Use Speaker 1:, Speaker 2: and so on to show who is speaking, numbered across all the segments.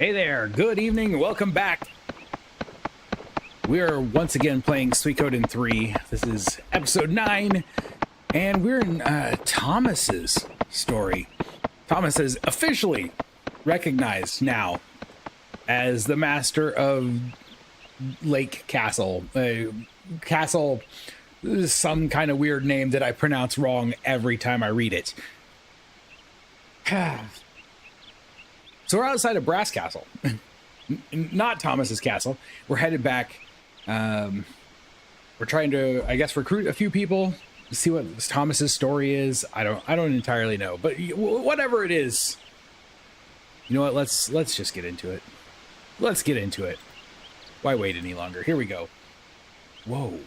Speaker 1: Hey there, good evening, welcome back. We are once again playing Suikoden III. This is episode 9, and we're in Thomas's story. Thomas is officially recognized now as the master of Lake Castle. Castle is some kind of weird name that I pronounce wrong every time I read it. So we're outside of Brass Castle, not Thomas's castle. We're headed back. We're trying to, I guess, recruit a few people to see what Thomas's story is. I don't entirely know, but whatever it is, you know what? Let's just get into it. Let's get into it. Why wait any longer? Here we go. Whoa.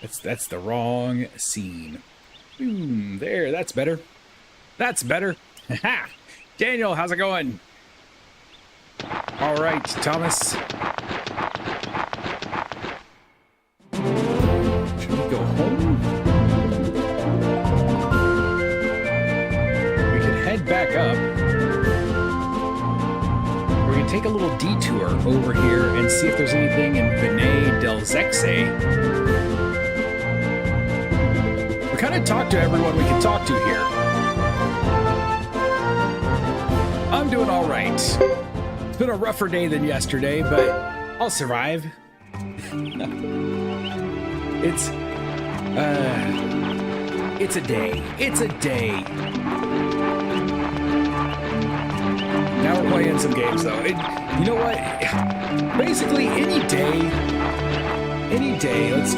Speaker 1: That's the wrong scene. There, that's better. That's better. Ha! Daniel, how's it going? All right, Thomas. Should we go home? We could head back up. We're going to take a little detour over here and see if there's anything in Bene del Zexe. We kind of talked to everyone we can talk to here. I'm doing all right. It's been a rougher day than yesterday, but I'll survive. It's a day. It's a day. Now we're playing some games, though. You know what? Basically, any day, let's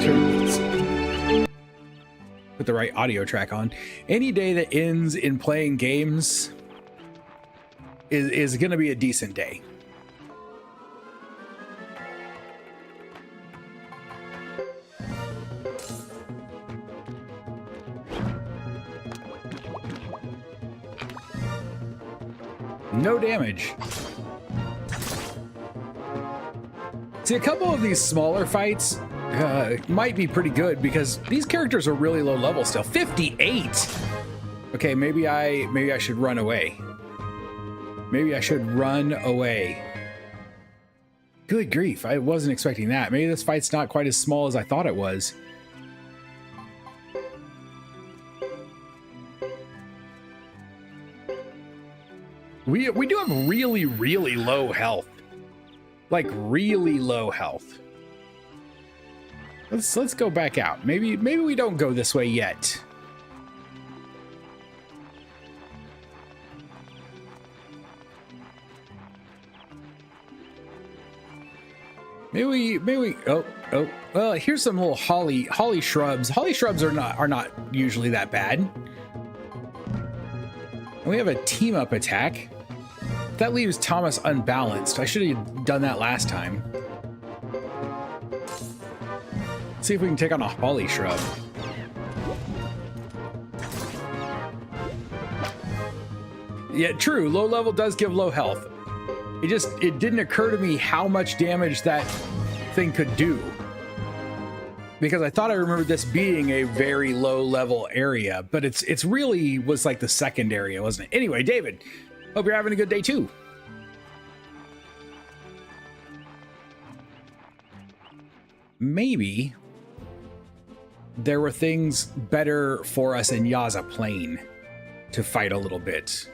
Speaker 1: put the right audio track on. Any day that ends in playing games is going to be a decent day. No damage. See, a couple of these smaller fights might be pretty good because these characters are really low level still. 58. Okay, maybe I should run away. Maybe I should run away. Good grief, I wasn't expecting that. Maybe this fight's not quite as small as I thought it was. We do have really, really low health. Like really low health. Let's go back out. Maybe we don't go this way yet. Maybe we oh well, here's some little holly shrubs. Holly shrubs are not usually that bad. And we have a team up attack. That leaves Thomas unbalanced. I should have done that last time. Let's see if we can take on a holly shrub. Yeah, true. Low level does give low health. It didn't occur to me how much damage that thing could do. Because I thought I remembered this being a very low level area, but it's really was like the second area, wasn't it? Anyway, David, hope you're having a good day too. Maybe there were things better for us in Yaza Plain to fight a little bit.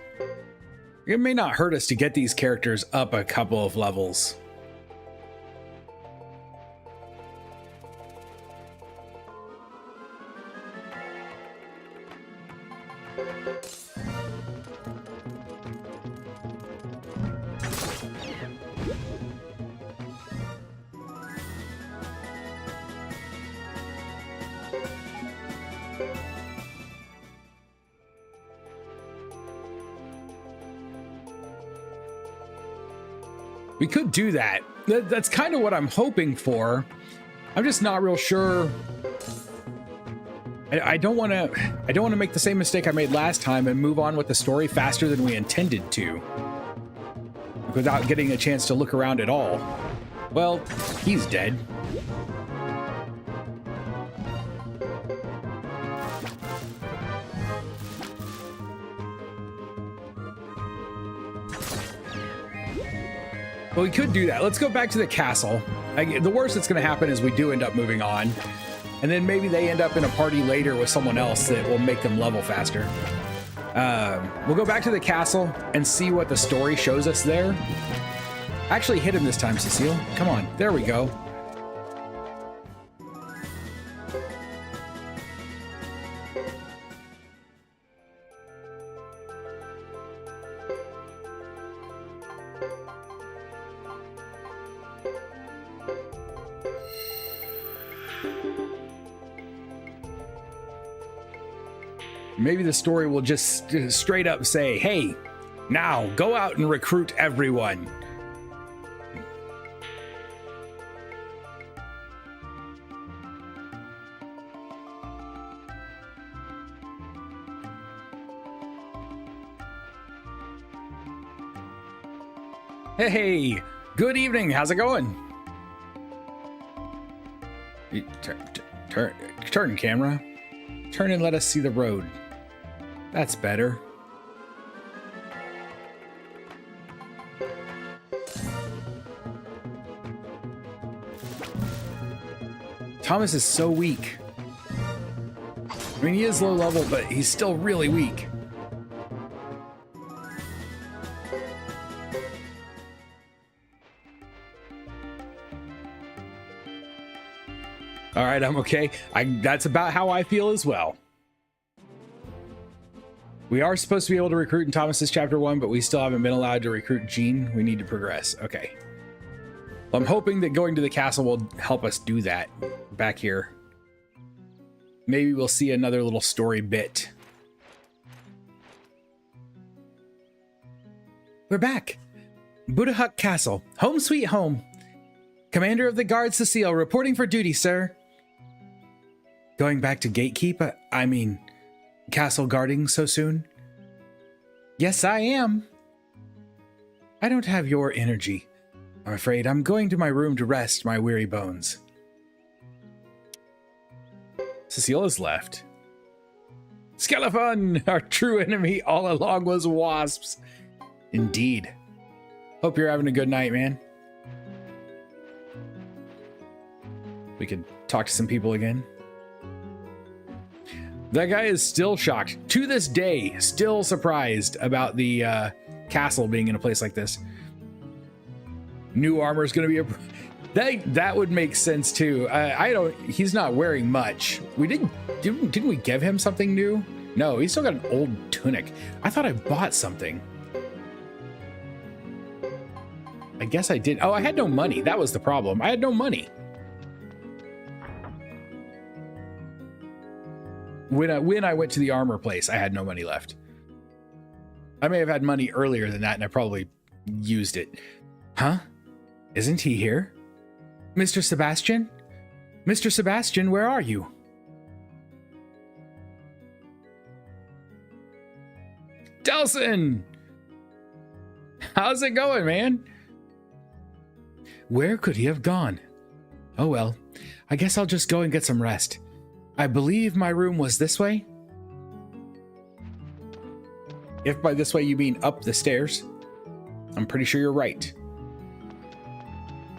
Speaker 1: It may not hurt us to get these characters up a couple of levels. We could do that. That's kind of what I'm hoping for. I'm just not real sure. I don't want to make the same mistake I made last time and move on with the story faster than we intended to, without getting a chance to look around at all. Well, he's dead. Well, we could do that. Let's go back to the castle. The worst that's going to happen is we do end up moving on. And then maybe they end up in a party later with someone else that will make them level faster. We'll go back to the castle and see what the story shows us there. Actually hit him this time, Cecile. Come on. There we go. Maybe the story will just straight up say, hey, now go out and recruit everyone. Hey, good evening. How's it going? Turn, camera. Turn and let us see the road. That's better. Thomas is so weak. I mean, he is low level, but he's still really weak. All right, I'm okay. That's about how I feel as well. We are supposed to be able to recruit in Thomas's chapter 1, but we still haven't been allowed to recruit Jean. We need to progress. Okay. Well, I'm hoping that going to the castle will help us do that back here. Maybe we'll see another little story bit. We're back. Budahuk Castle. Home sweet home. Commander of the Guard Cecile reporting for duty, sir. Going back to gatekeep? I mean, castle guarding so soon? Yes, I am. I don't have your energy. I'm afraid I'm going to my room to rest my weary bones. Cecile has left. Skeleton! Our true enemy all along was wasps. Indeed. Hope you're having a good night, man. We could talk to some people again. That guy is still shocked. To this day, still surprised about the castle being in a place like this. New armor is going to be a... That would make sense too. He's not wearing much. Didn't we give him something new? No, he's still got an old tunic. I thought I bought something. I guess I did. Oh, I had no money. That was the problem. I had no money. When I went to the armor place, I had no money left. I may have had money earlier than that, and I probably used it. Huh? Isn't he here? Mr. Sebastian? Mr. Sebastian, where are you? Delson! How's it going, man? Where could he have gone? Oh well, I guess I'll just go and get some rest. I believe my room was this way. If by this way you mean up the stairs, I'm pretty sure you're right.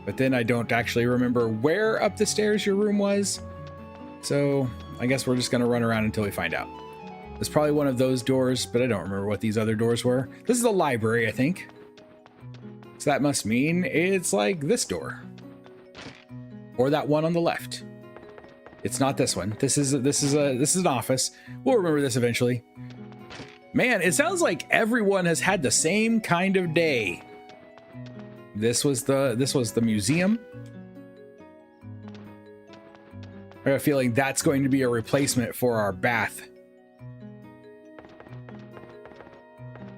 Speaker 1: But then I don't actually remember where up the stairs your room was. So I guess we're just going to run around until we find out. It's probably one of those doors, but I don't remember what these other doors were. This is the library, I think. So that must mean it's like this door. Or that one on the left. It's not this one. This is an office. We'll remember this eventually. Man, it sounds like everyone has had the same kind of day. This was the museum. I have a feeling that's going to be a replacement for our bath.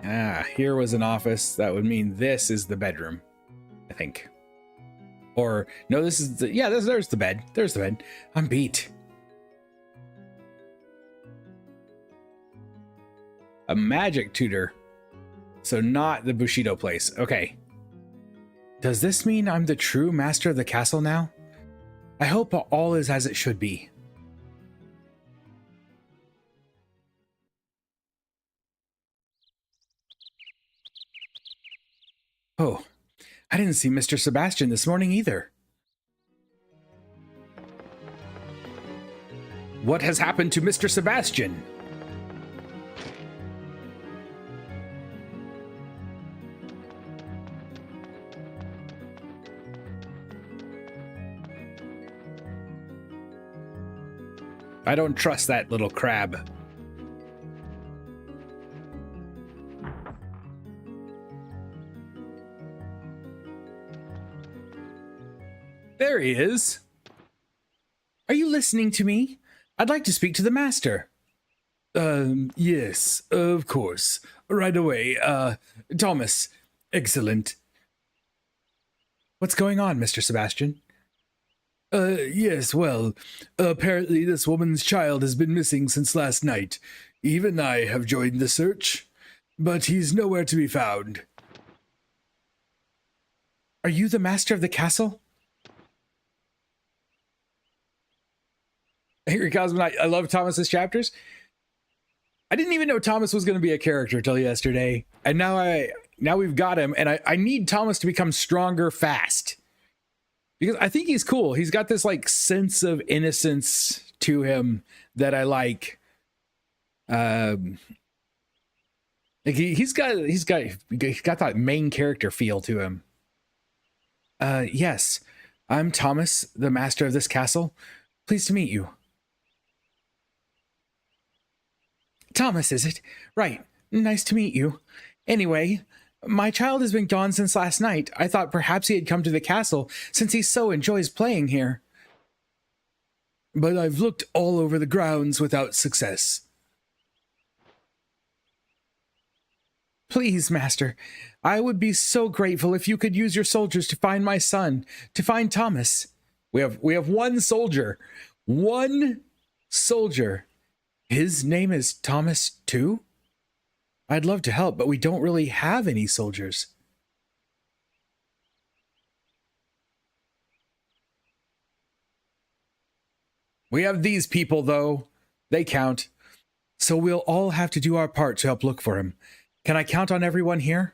Speaker 1: Ah, here was an office. That would mean this is the bedroom, I think. Or no, this is the, yeah, there's the bed. There's the bed. I'm beat. A magic tutor. So not the Bushido place. Okay. Does this mean I'm the true master of the castle now? I hope all is as it should be. Oh, I didn't see Mr. Sebastian this morning either. What has happened to Mr. Sebastian? I don't trust that little crab. There he is. Are you listening to me? I'd like to speak to the master. Yes, of course. Right away. Thomas. Excellent. What's going on, Mr. Sebastian? Yes, well, apparently this woman's child has been missing since last night. Even I have joined the search, but he's nowhere to be found. Are you the master of the castle? Angry Cosmonaut, I love Thomas's chapters. I didn't even know Thomas was going to be a character till yesterday, and now we've got him, and I need Thomas to become stronger fast. Because I think he's cool. He's got this like sense of innocence to him that I like. He's got that main character feel to him. Yes, I'm Thomas, the master of this castle. Pleased to meet you. Thomas, is it? Right. Nice to meet you. Anyway, my child has been gone since last night. I thought perhaps he had come to the castle since he so enjoys playing here. But I've looked all over the grounds without success. Please, master, I would be so grateful if you could use your soldiers to find my son, to find Thomas. We have one soldier. One soldier. His name is Thomas too? I'd love to help, but we don't really have any soldiers. We have these people, though. They count. So we'll all have to do our part to help look for him. Can I count on everyone here?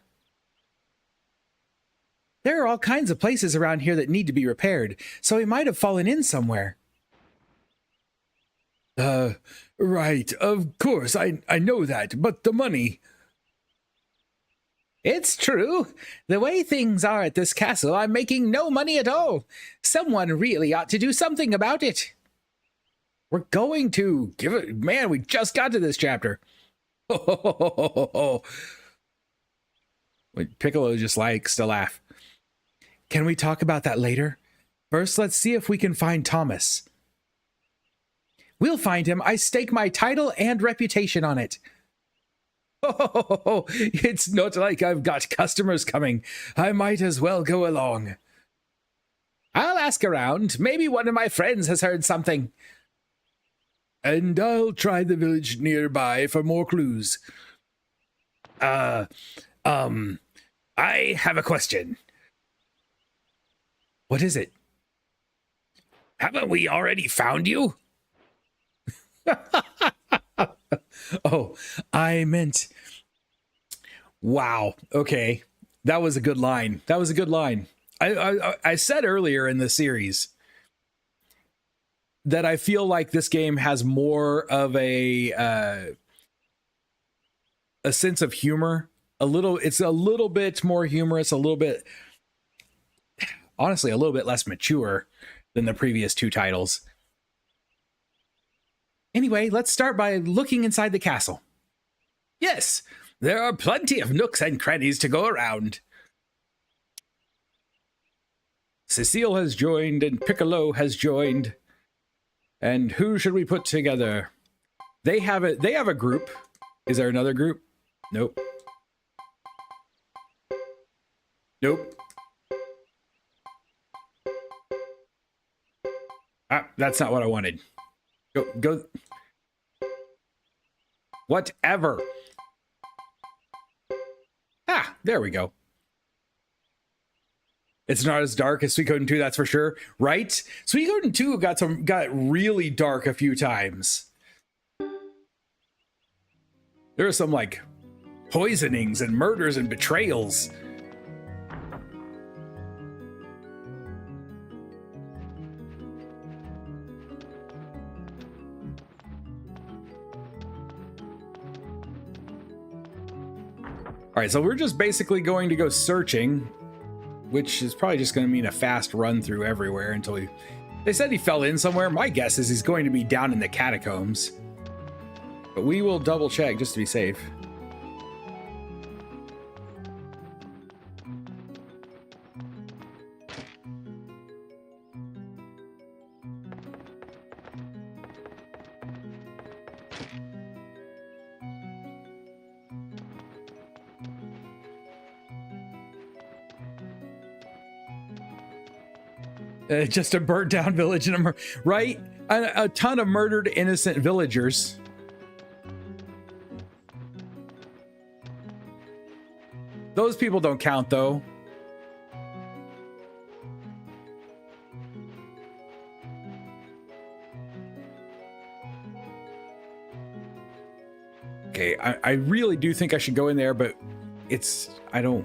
Speaker 1: There are all kinds of places around here that need to be repaired, so he might have fallen in somewhere. Right, of course, I know that, but the money... It's true. The way things are at this castle, I'm making no money at all. Someone really ought to do something about it. We're going to give it... Man, we just got to this chapter. Piccolo just likes to laugh. Can we talk about that later? First, let's see if we can find Thomas. We'll find him. I stake my title and reputation on it. It's not like I've got customers coming. I might as well go along. I'll ask around. Maybe one of my friends has heard something. And I'll try the village nearby for more clues. I have a question. What is it? Haven't we already found you? Oh, I meant... Wow. Okay. That was a good line. That was a good line. I said earlier in the series that I feel like this game has more of a sense of humor. It's a little bit more humorous, a little bit, honestly, a little bit less mature than the previous two titles. Anyway, let's start by looking inside the castle. Yes, there are plenty of nooks and crannies to go around. Cecile has joined and Piccolo has joined. And who should we put together? They have a group. Is there another group? Nope. Nope. Ah, that's not what I wanted. Go. Whatever. Ah, there we go. It's not as dark as Suikoden 2, that's for sure, right? Suikoden 2 got really dark a few times. There are some like poisonings and murders and betrayals. All right, so we're just basically going to go searching, which is probably just going to mean a fast run through everywhere until he... They said he fell in somewhere. My guess is he's going to be down in the catacombs. But we will double check just to be safe. Just a burnt down village and right? A ton of murdered innocent villagers. Those people don't count though. Okay, I really do think I should go in there, but I'm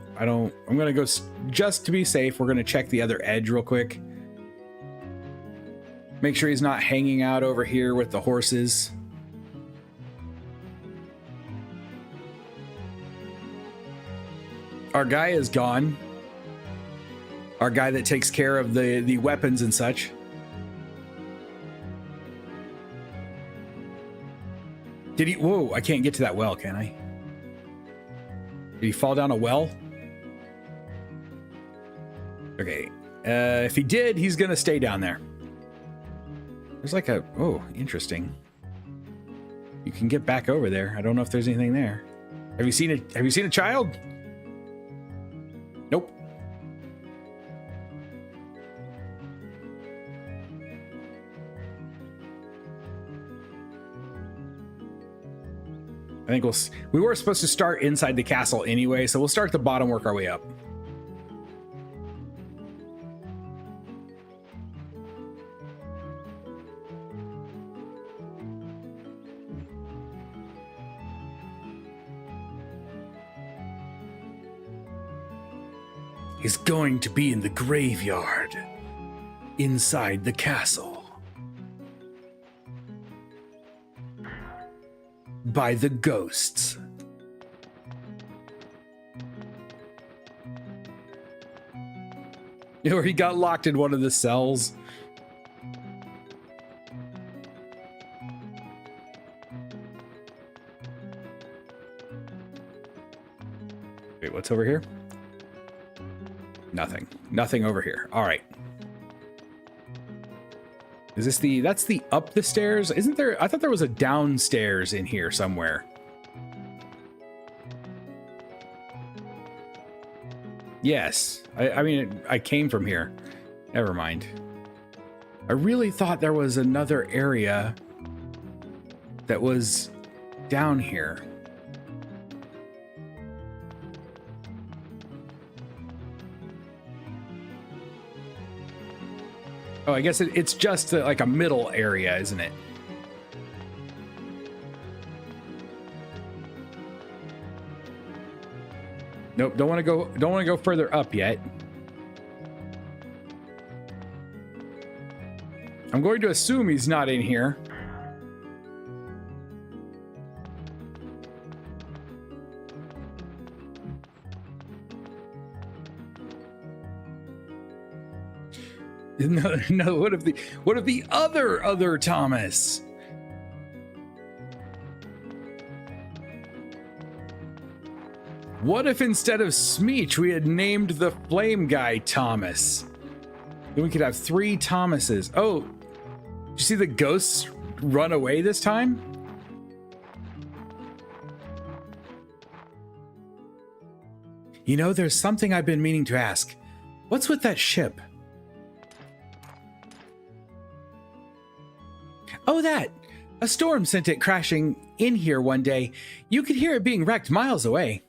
Speaker 1: gonna go just to be safe. We're gonna check the other edge real quick. Make sure he's not hanging out over here with the horses. Our guy is gone. Our guy that takes care of the weapons and such. Did he? Whoa, I can't get to that well, can I? Did he fall down a well? Okay. If he did, he's gonna stay down there. There's like a... Oh, interesting. You can get back over there. I don't know if there's anything there. Have you seen a child? Nope. I think we were supposed to start inside the castle anyway, so we'll start at the bottom, work our way up. Is going to be in the graveyard inside the castle by the ghosts. Or he got locked in one of the cells. Wait, what's over here? Nothing. Nothing over here. All right. Is this that's the up the stairs? Isn't there? I thought there was a downstairs in here somewhere. Yes. I mean, I came from here. Never mind. I really thought there was another area that was down here. Oh, I guess it's just like a middle area, isn't it? Nope, don't want to go further up yet. I'm going to assume he's not in here. No, what if the other Thomas? What if instead of Smeech we had named the flame guy Thomas? Then we could have 3 Thomases. Oh, did you see the ghosts run away this time? You know, there's something I've been meaning to ask. What's with that ship? Oh, that! A storm sent it crashing in here one day. You could hear it being wrecked miles away.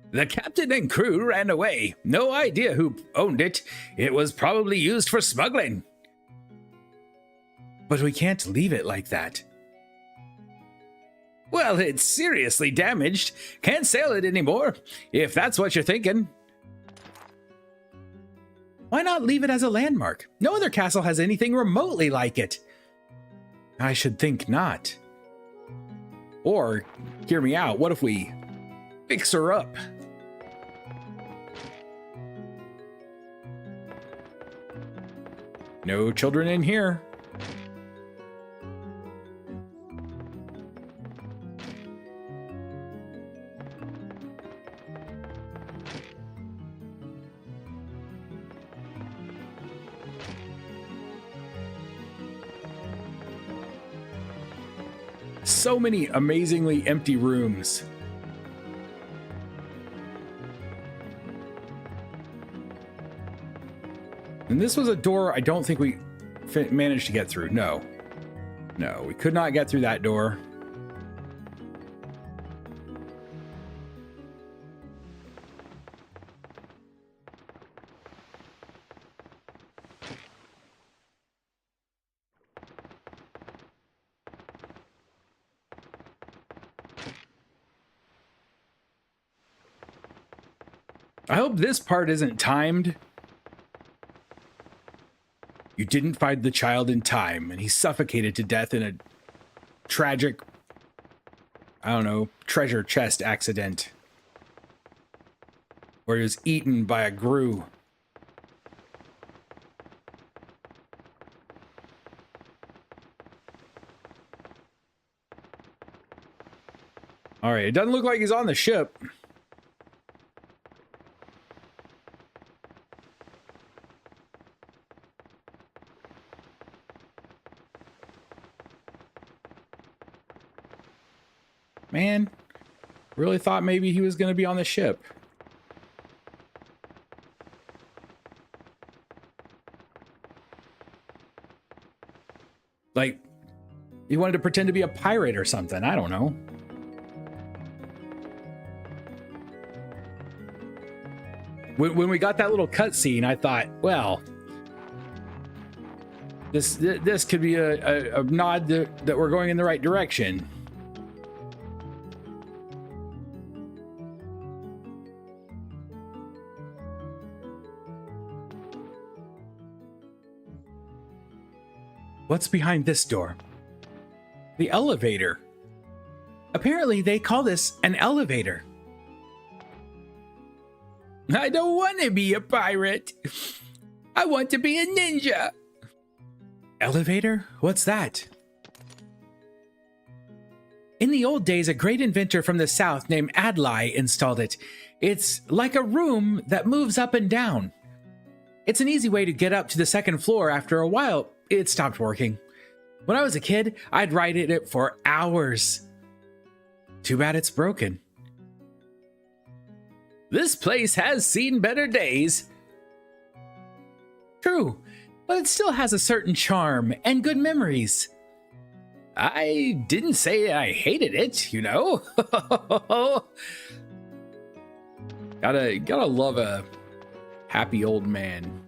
Speaker 1: The captain and crew ran away. No idea who owned it. It was probably used for smuggling. But we can't leave it like that. Well, it's seriously damaged. Can't sail it anymore, if that's what you're thinking. Why not leave it as a landmark? No other castle has anything remotely like it. I should think not. Or, hear me out, what if we fix her up? No children in here. So many amazingly empty rooms. And this was a door I don't think we managed to get through. No, we could not get through that door. I hope this part isn't timed. You didn't find the child in time, and he suffocated to death in a tragic, I don't know, treasure chest accident. Or he was eaten by a grue. All right, it doesn't look like he's on the ship. Man, really thought maybe he was going to be on the ship. Like, he wanted to pretend to be a pirate or something. I don't know. When we got that little cutscene, I thought, well, this could be a nod that we're going in the right direction. What's behind this door? The elevator. Apparently they call this an elevator. I don't want to be a pirate. I want to be a ninja. Elevator? What's that? In the old days, a great inventor from the south named Adlai installed it. It's like a room that moves up and down. It's an easy way to get up to the second floor. After a while, it stopped working. When I was a kid, I'd ride it for hours. Too bad it's broken. This place has seen better days. True, but it still has a certain charm and good memories. I didn't say I hated it, you know. Gotta love a happy old man.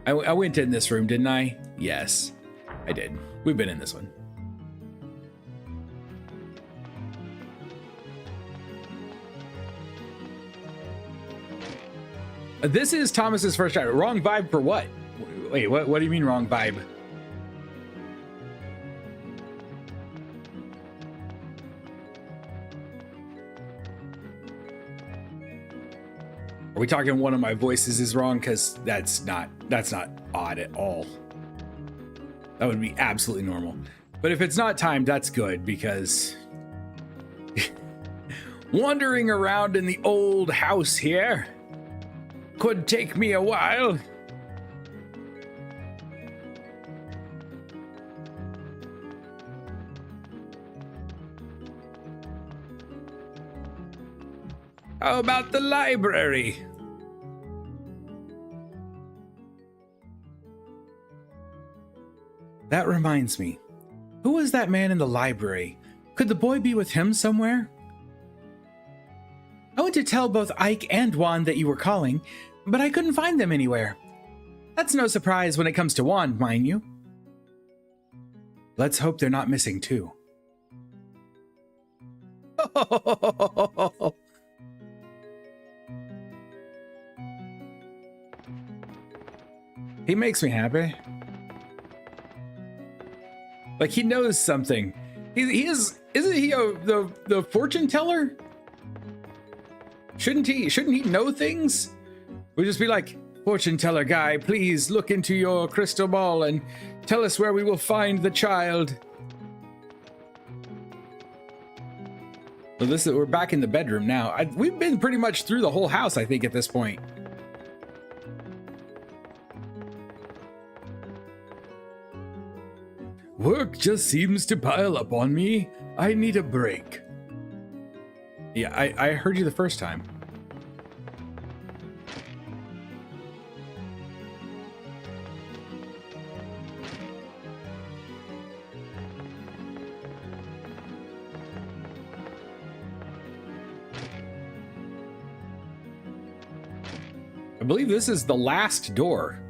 Speaker 1: I went in this room, didn't I? Yes, I did. We've been in this one. This is Thomas's first try. Wrong vibe for what? Wait, what do you mean wrong vibe? Are we talking one of my voices is wrong? Because that's not odd at all. That would be absolutely normal. But if it's not timed, that's good, because wandering around in the old house here could take me a while. How about the library? That reminds me. Who was that man in the library? Could the boy be with him somewhere? I went to tell both Ike and Juan that you were calling, but I couldn't find them anywhere. That's no surprise when it comes to Juan, mind you. Let's hope they're not missing too. He makes me happy. Like, he knows something. He is, isn't he the fortune teller? Shouldn't he know things? We'll just be like, fortune teller guy, please look into your crystal ball and tell us where we will find the child. So we're back in the bedroom now. We've been pretty much through the whole house, I think, at this point. Work just seems to pile up on me. I need a break. Yeah, I heard you the first time. I believe this is the last door.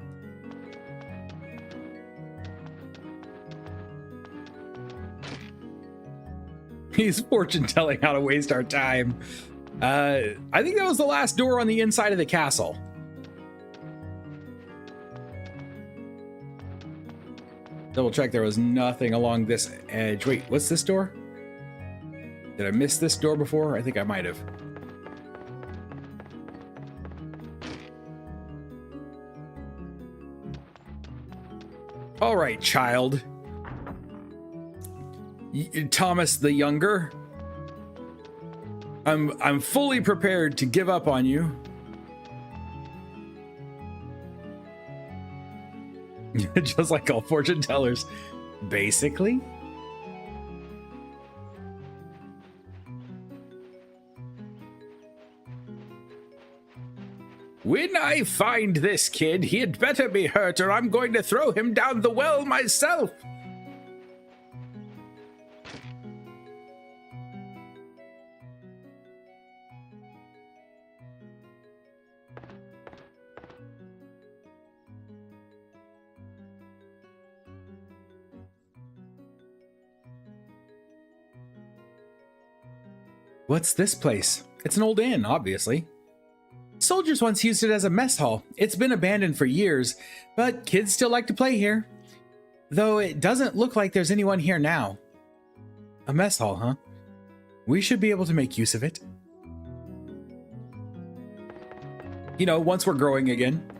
Speaker 1: He's fortune telling how to waste our time. I think that was the last door on the inside of the castle. Double check there was nothing along this edge. Wait, what's this door? Did I miss this door before? I think I might have. All right, child. Thomas the Younger. I'm fully prepared to give up on you. Just like all fortune tellers, basically. When I find this kid, he'd better be hurt or I'm going to throw him down the well myself. What's this place? It's an old inn, obviously. Soldiers once used it as a mess hall. It's been abandoned for years, but kids still like to play here. Though it doesn't look like there's anyone here now. A mess hall, huh? We should be able to make use of it. You know, once we're growing again.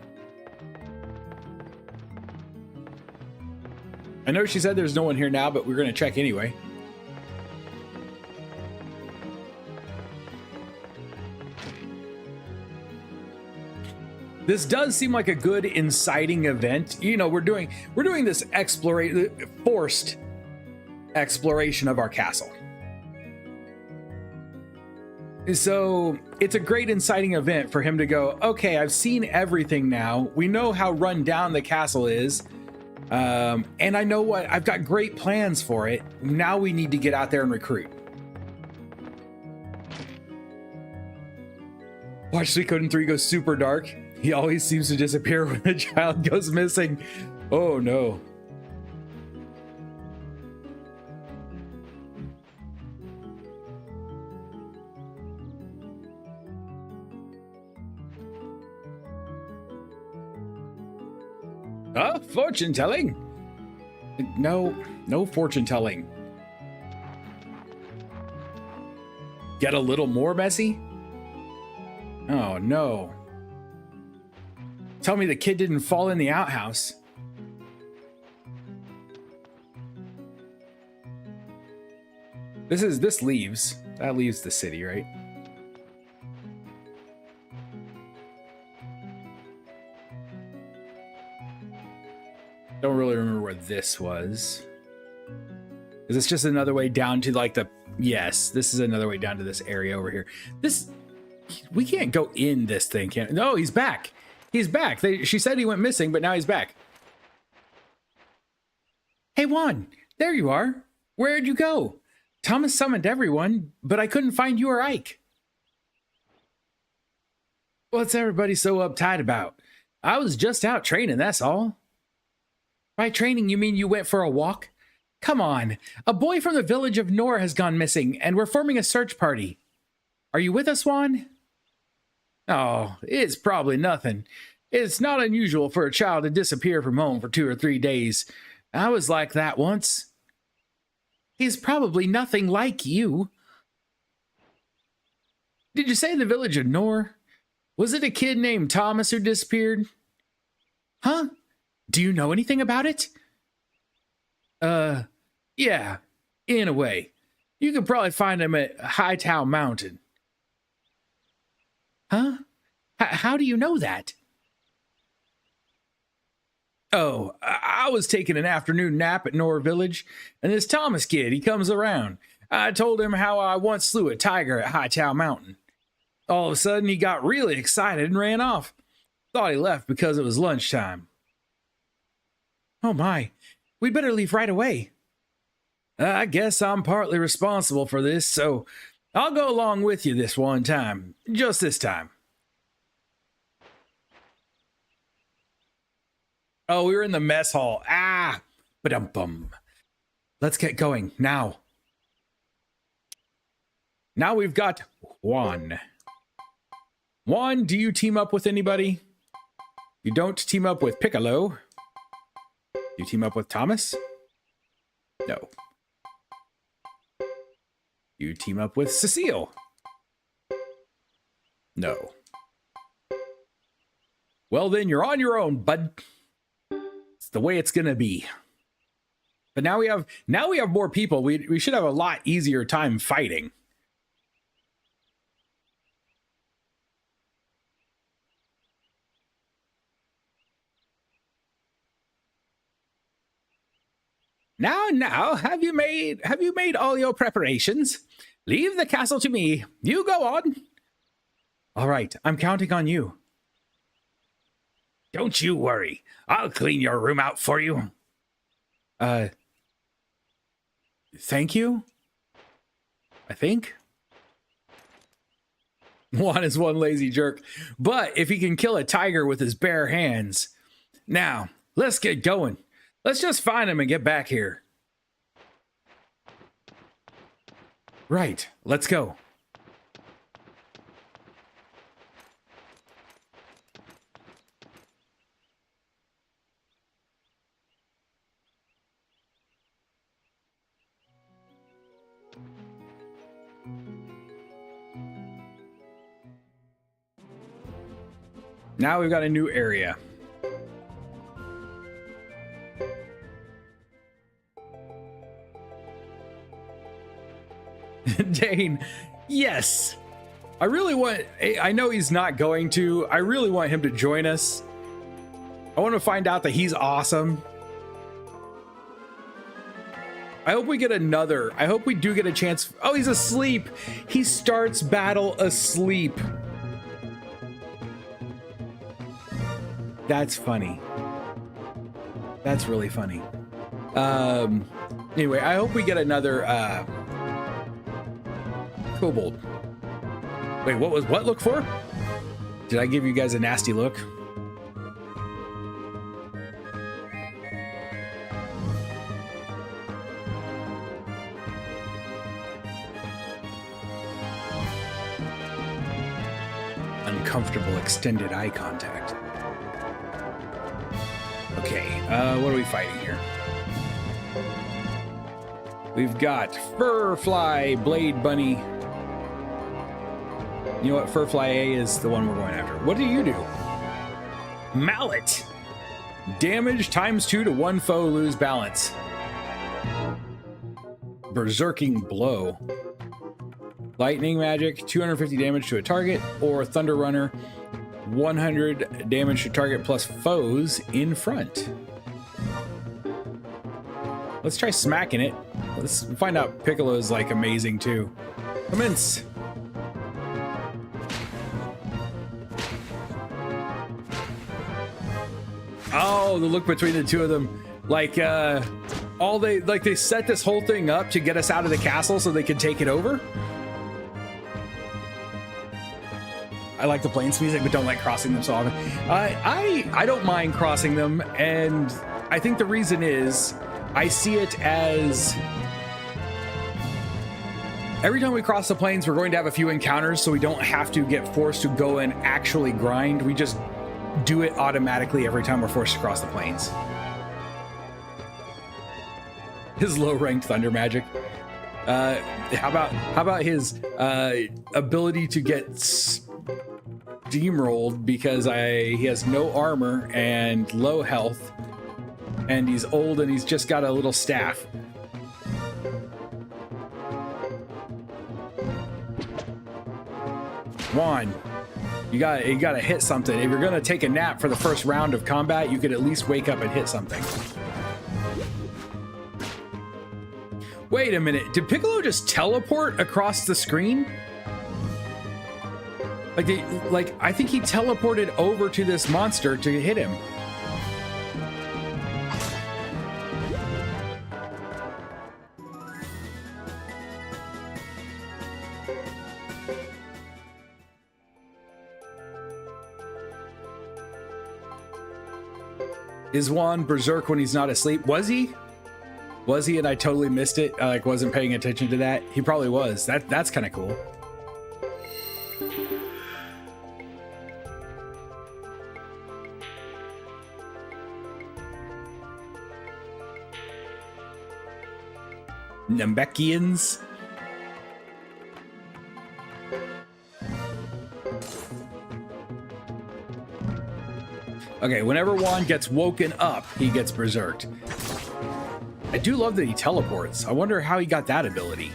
Speaker 1: I know she said there's no one here now, but we're going to check anyway. This does seem like a good inciting event. You know, we're doing this forced exploration of our castle. So it's a great inciting event for him to go, okay, I've seen everything now. We know how run down the castle is. And I know what, I've got great plans for it. Now we need to get out there and recruit. Watch Suikoden 3 go super dark. He always seems to disappear when a child goes missing. Oh no. Fortune telling? No fortune telling. Get a little more messy? Oh no. Tell me the kid didn't fall in the outhouse. This leaves. That leaves the city, right? Don't really remember where this was. Is this just another way down to like the... Yes, this is another way down to this area over here. We can't go in this thing, can... No, he's back. He's back. She said he went missing, but now he's back. Hey, Juan, there you are. Where'd you go? Thomas summoned everyone, but I couldn't find you or Ike. What's everybody so uptight about? I was just out training, that's all. By training, you mean you went for a walk? Come on. A boy from the village of Nor has gone missing, and we're forming a search party. Are you with us, Juan? Oh, it's probably nothing. It's not unusual for a child to disappear from home for 2 or 3 days. I was like that once. He's probably nothing like you. Did you say in the village of Nor? Was it a kid named Thomas who disappeared? Huh? Do you know anything about it? Yeah, in a way. You could probably find him at Hightown Mountain. Huh? How do you know that? Oh, I was taking an afternoon nap at Nor Village, and this Thomas kid, he comes around. I told him how I once slew a tiger at Hightown Mountain. All of a sudden, he got really excited and ran off. Thought he left because it was lunchtime. Oh my, we'd better leave right away. I guess I'm partly responsible for this, so I'll go along with you this one time. Just this time. Oh, we were in the mess hall. Ba-dum-bum. Let's get going now. Now we've got Juan. Juan, do you team up with anybody? You don't team up with Piccolo. You team up with Thomas? No. You team up with Cecile? No. Well, then you're on your own, bud. It's the way it's gonna be. But now we have more people. We should have a lot easier time fighting. Now, have you made all your preparations? Leave the castle to me. You go on. All right, I'm counting on you. Don't you worry. I'll clean your room out for you. Thank you? I think. Juan is one lazy jerk. But if he can kill a tiger with his bare hands. Now, let's get going. Let's just find him and get back here. Right, let's go. Now we've got a new area. Dane, yes. I know he's not going to. I really want him to join us. I want to find out that he's awesome. I hope we do get a chance. Oh, he's asleep. He starts battle asleep. That's funny. That's really funny. Anyway, I hope we get another kobold. Wait, what look for? Did I give you guys a nasty look? Uncomfortable extended eye contact. Okay, what are we fighting here? We've got Furfly, Blade Bunny. You know what? Furfly A is the one we're going after. What do you do? Mallet. Damage ×2 to one foe, lose balance. Berserking Blow. Lightning magic, 250 damage to a target, or Thunder Runner, 100 damage to target plus foes in front. Let's try smacking it. Let's find out Piccolo's like amazing too. Commence. Oh, the look between the two of them. Like they set this whole thing up to get us out of the castle so they could take it over. I like the plains music, but don't like crossing them so often. I don't mind crossing them, and I think the reason is I see it as every time we cross the plains, we're going to have a few encounters, so we don't have to get forced to go and actually grind. We just do it automatically every time we're forced to cross the plains. His low-ranked thunder magic. How about his ability to get steamrolled because he has no armor and low health, and he's old and he's just got a little staff. Juan, you gotta hit something. If you're gonna take a nap for the first round of combat, you could at least wake up and hit something. Wait a minute, did Piccolo just teleport across the screen? Like I think he teleported over to this monster to hit him. Is Juan berserk when he's not asleep? Was he? Was he and I totally missed it? I like wasn't paying attention to that. He probably was. That's kind of cool. Namekians. Okay, whenever Juan gets woken up, he gets berserked. I do love that he teleports. I wonder how he got that ability.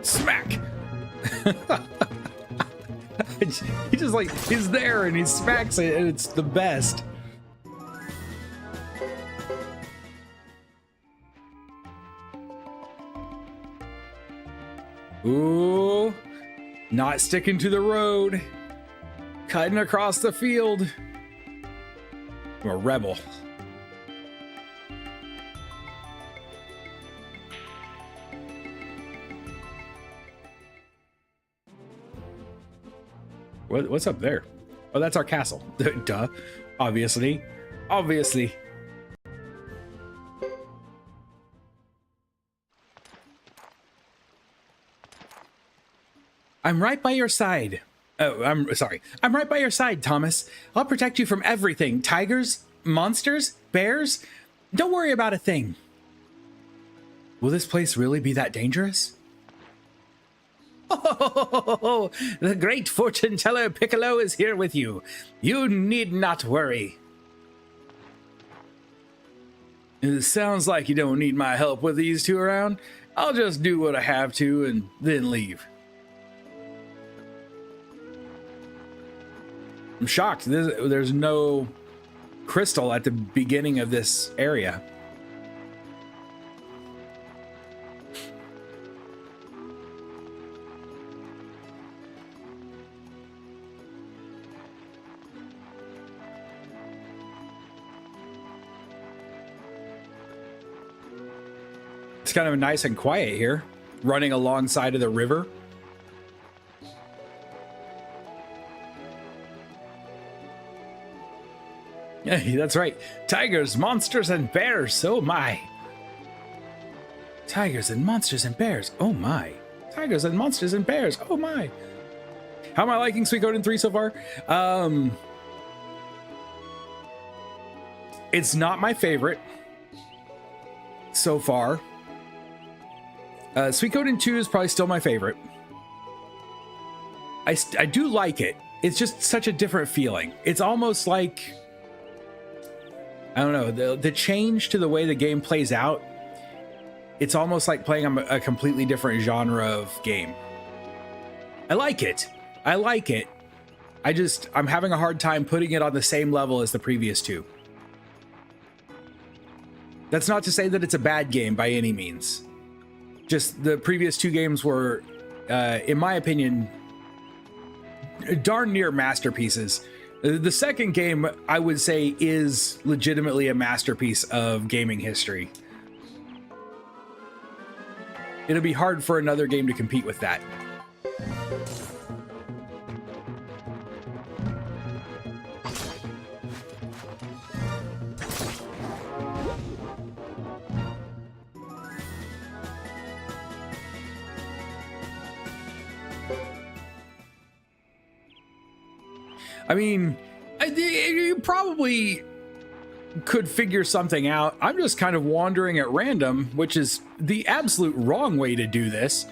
Speaker 1: Smack! He just like, he's there and he smacks it and it's the best. Ooh, not sticking to the road, cutting across the field. I'm a rebel. What's up there? Oh, that's our castle. Duh. Obviously. Obviously. I'm right by your side. Oh, I'm sorry. I'm right by your side, Thomas. I'll protect you from everything. Tigers, monsters, bears. Don't worry about a thing. Will this place really be that dangerous? Oh, the great fortune teller Piccolo is here with you. You need not worry. It sounds like you don't need my help with these two around. I'll just do what I have to and then leave. I'm shocked. There's no crystal at the beginning of this area. It's kind of nice and quiet here, running alongside of the river. Yeah, that's right. Tigers, monsters, and bears. Oh my. Tigers and monsters and bears. Oh my. Tigers and monsters and bears. Oh my. How am I liking Suikoden 3 so far? It's not my favorite so far. Suikoden 2 is probably still my favorite. I do like it. It's just such a different feeling. It's almost like, I don't know, the change to the way the game plays out. It's almost like playing a completely different genre of game. I like it. I like it. I'm having a hard time putting it on the same level as the previous two. That's not to say that it's a bad game by any means. Just the previous two games were, in my opinion, darn near masterpieces. The second game, I would say, is legitimately a masterpiece of gaming history. It'll be hard for another game to compete with that. I mean, you probably could figure something out. I'm just kind of wandering at random, which is the absolute wrong way to do this.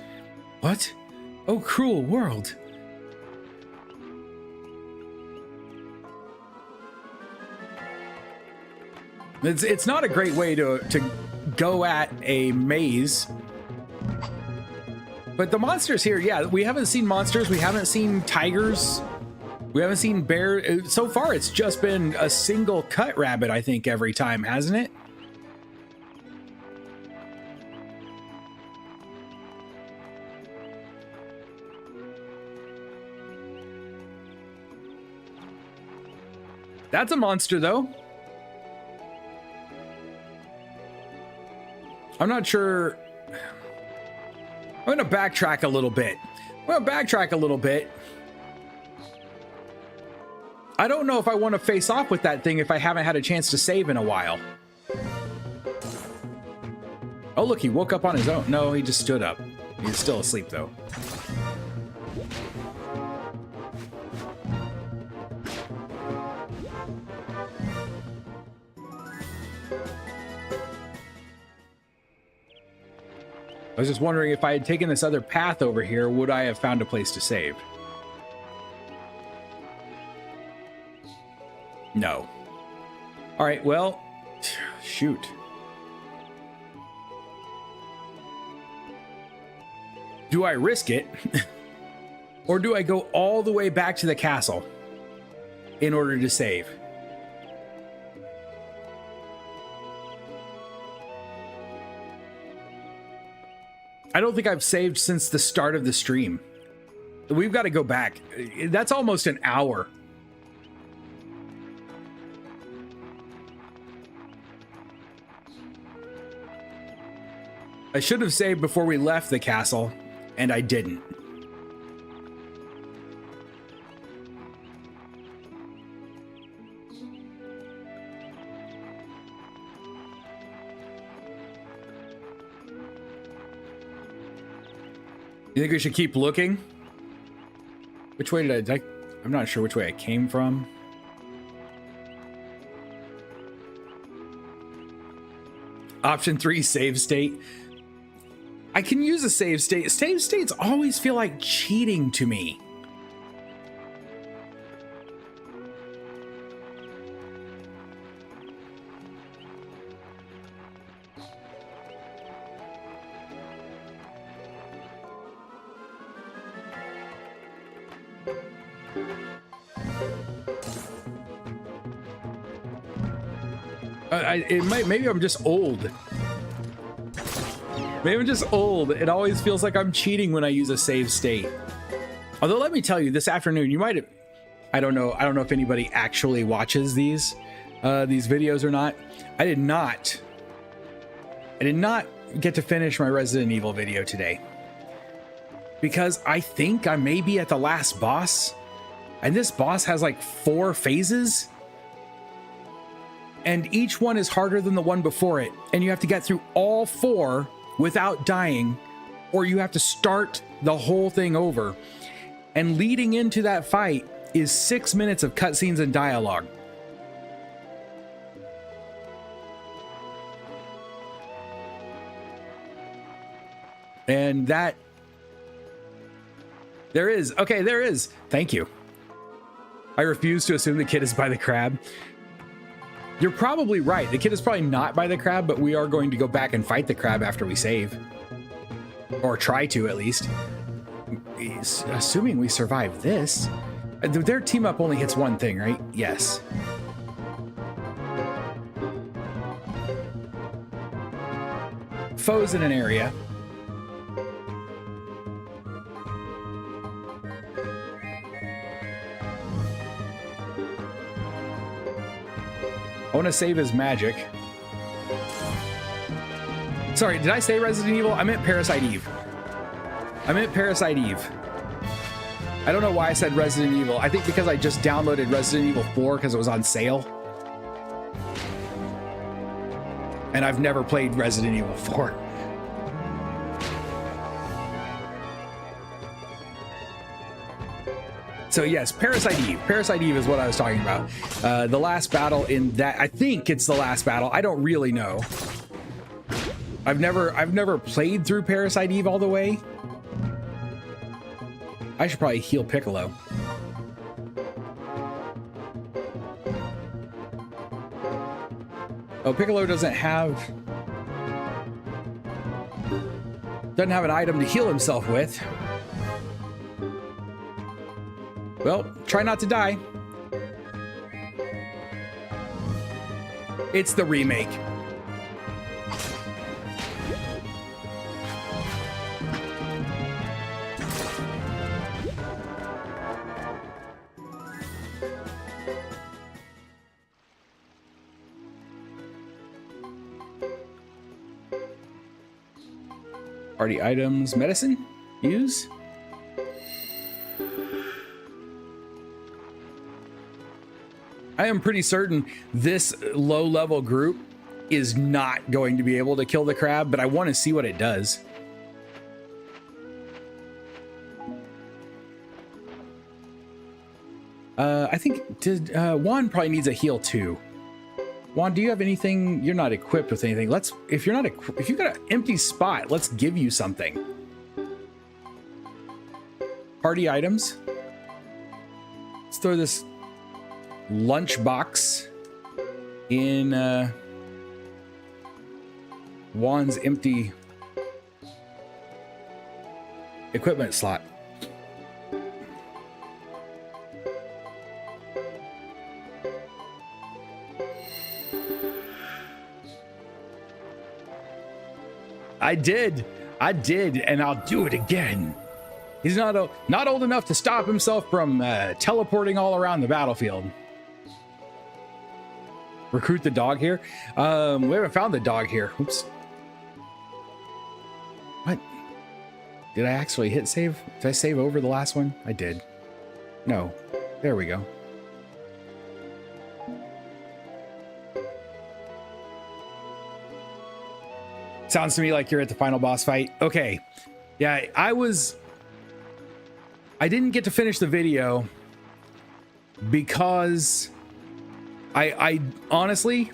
Speaker 1: What? Oh, cruel world. It's not a great way to go at a maze. But the monsters here, yeah, we haven't seen monsters. We haven't seen tigers. We haven't seen bears. So far, it's just been a single cut rabbit, I think, every time, hasn't it? That's a monster, though. I'm not sure. I'm going to backtrack a little bit. I don't know if I want to face off with that thing if I haven't had a chance to save in a while. Oh, look, he woke up on his own. No, he just stood up. He's still asleep, though. I was just wondering if I had taken this other path over here, would I have found a place to save? No. All right, well, shoot. Do I risk it? Or do I go all the way back to the castle in order to save? I don't think I've saved since the start of the stream. We've got to go back. That's almost an hour. I should have saved before we left the castle, and I didn't. You think we should keep looking? Which way did I'm not sure which way I came from. Option 3, save state. I can use a save state. Save states always feel like cheating to me. Maybe I'm just old. Maybe I'm just old. It always feels like I'm cheating when I use a save state. Although, let me tell you, this afternoon, you might have, I don't know if anybody actually watches these videos or not. I did not get to finish my Resident Evil video today because I think I may be at the last boss, and this boss has like 4 phases. And each one is harder than the one before it. And you have to get through all 4 without dying, or you have to start the whole thing over. And leading into that fight is 6 minutes of cutscenes and dialogue. And that... There is. Okay, there is. Thank you. I refuse to assume the kid is by the crab. You're probably right. The kid is probably not by the crab, but we are going to go back and fight the crab after we save. Or try to, at least. Assuming we survive this. Their team up only hits one thing, right? Yes. Foes in an area. I want to save his magic. Sorry, did I say Resident Evil? I meant Parasite Eve. I don't know why I said Resident Evil. I think because I just downloaded Resident Evil 4 because it was on sale. And I've never played Resident Evil 4. So yes, Parasite Eve. Parasite Eve is what I was talking about. The last battle in that, I think it's the last battle. I don't really know. I've never played through Parasite Eve all the way. I should probably heal Piccolo. Oh, Piccolo doesn't have an item to heal himself with. Well, try not to die. It's the remake. Party items, medicine, use. I am pretty certain this low-level group is not going to be able to kill the crab, but I want to see what it does. I think Juan probably needs a heal too. Juan, do you have anything? You're not equipped with anything. If you've got an empty spot, let's give you something. Party items. Let's throw this lunchbox in Juan's empty equipment slot. I did, and I'll do it again. He's not old enough to stop himself from teleporting all around the battlefield. Recruit the dog here. We haven't found the dog here. Oops. What? Did I actually hit save? Did I save over the last one? I did. No. There we go. Sounds to me like you're at the final boss fight. Okay. Yeah, I didn't get to finish the video because I honestly,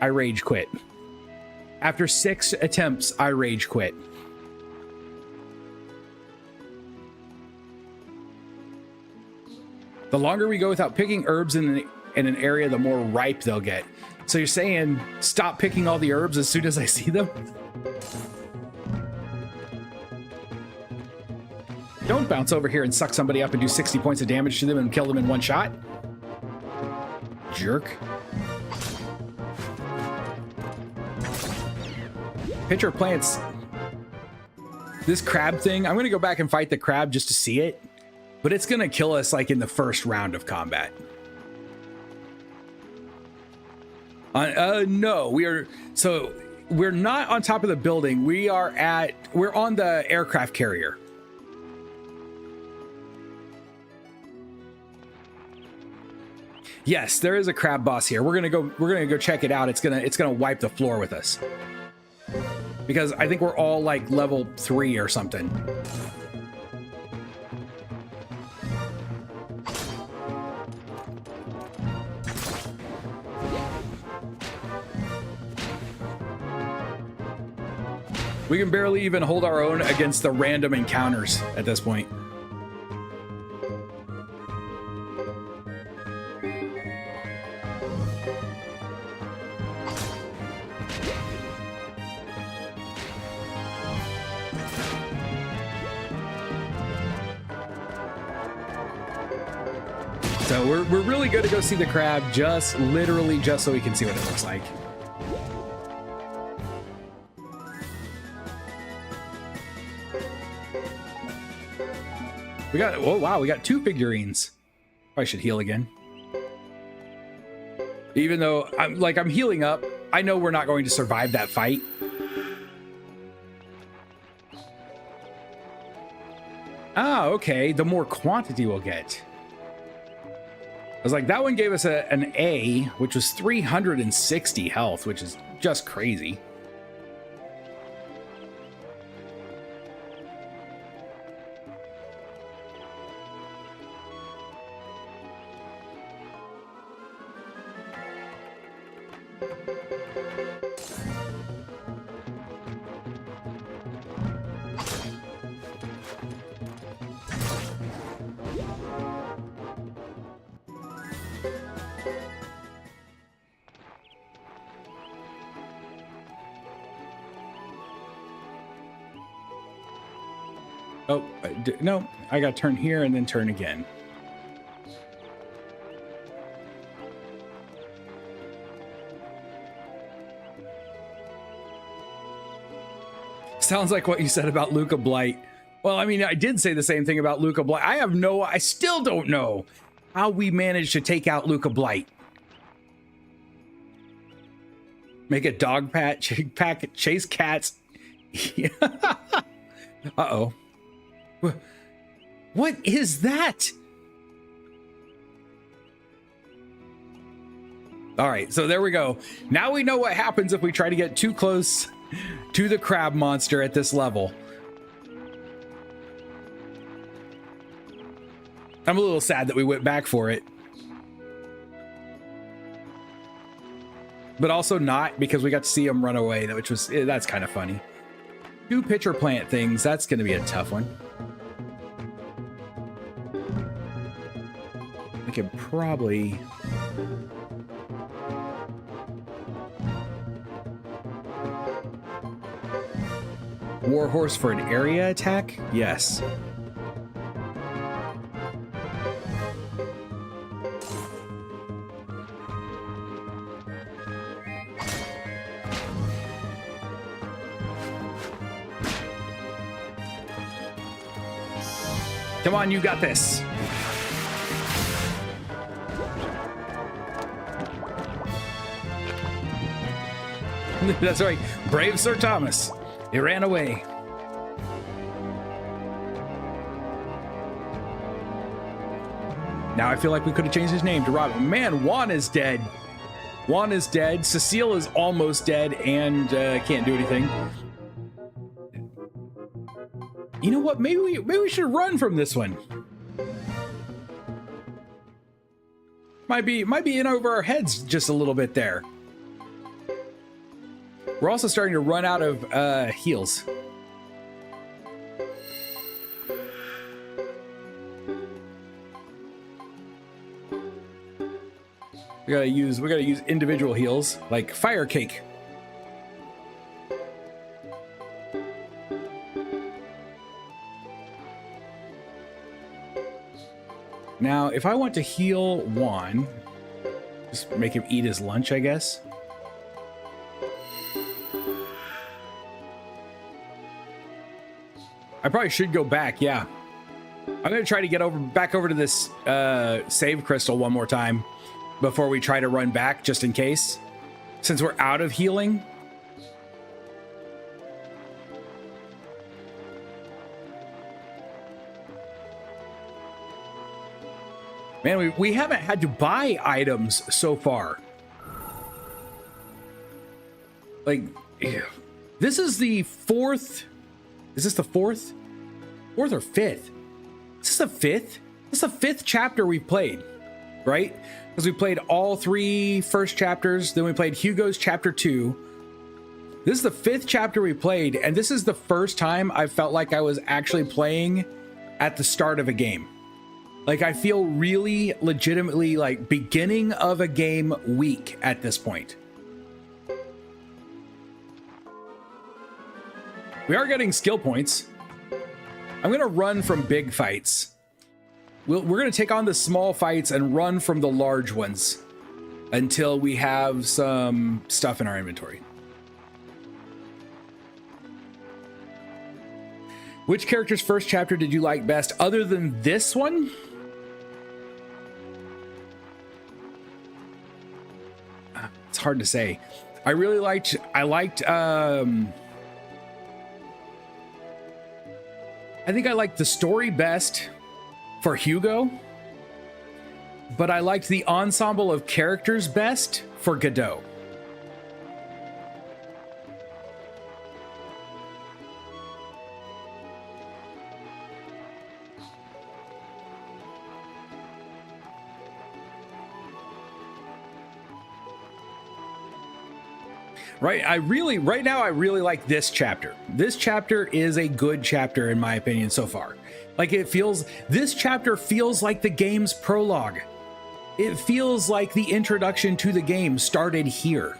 Speaker 1: I rage quit. After 6 attempts, I rage quit. The longer we go without picking herbs in an area, the more ripe they'll get. So you're saying stop picking all the herbs as soon as I see them? Don't bounce over here and suck somebody up and do 60 points of damage to them and kill them in one shot. Jerk. Pitcher plants. This crab thing, I'm going to go back and fight the crab just to see it, but it's going to kill us like in the first round of combat. No, we're not on top of the building. We're on the aircraft carrier. Yes, there is a crab boss here. We're gonna go check it out. It's gonna wipe the floor with us. Because I think we're all like level 3 or something. We can barely even hold our own against the random encounters at this point. So we're really good to go see the crab, literally just so we can see what it looks like. Oh wow, we got 2 figurines. I should heal again. Even though I'm healing up, I know we're not going to survive that fight. Ah, okay, the more quantity we'll get. I was like, that one gave us an A, which was 360 health, which is just crazy. Oh, no, I got to turn here and then turn again. Sounds like what you said about Luca Blight. Well, I mean, I did say the same thing about Luca Blight. I still don't know how we managed to take out Luca Blight. Make a dog pack, chase cats. Uh-oh. What is that? All right, so there we go. Now we know what happens if we try to get too close to the crab monster at this level. I'm a little sad that we went back for it. But also not, because we got to see him run away, which was, that's kind of funny. 2 pitcher plant things, that's going to be a tough one. I could probably... Warhorse for an area attack? Yes. Come on, you got this. That's right. Brave Sir Thomas. He ran away. Now I feel like we could have changed his name to Robin. Man, Juan is dead. Juan is dead. Cecile is almost dead and can't do anything. You know what? Maybe we should run from this one. Might be in over our heads just a little bit there. We're also starting to run out of heals. We gotta use individual heals like fire cake. Now, if I want to heal Juan, just make him eat his lunch, I guess. I probably should go back, yeah. I'm going to try to get back over to this save crystal one more time before we try to run back, just in case. Since we're out of healing. Man, we haven't had to buy items so far. Like, this is the 4th... Is this the 4th? 4th or 5th? Is this the 5th? This is the 5th chapter we've played, right? Because we played all 3 first chapters, then we played Hugo's chapter 2. This is the 5th chapter we played, and this is the first time I felt like I was actually playing at the start of a game. Like, I feel really legitimately like beginning of a game weak at this point. We are getting skill points. I'm going to run from big fights. We're going to take on the small fights and run from the large ones until we have some stuff in our inventory. Which character's first chapter did you like best other than this one? It's hard to say. I liked I think I liked the story best for Hugo, but I liked the ensemble of characters best for Godot. Right. Right now, I really like this chapter. This chapter is a good chapter, in my opinion, so far. Like this chapter feels like the game's prologue. It feels like the introduction to the game started here.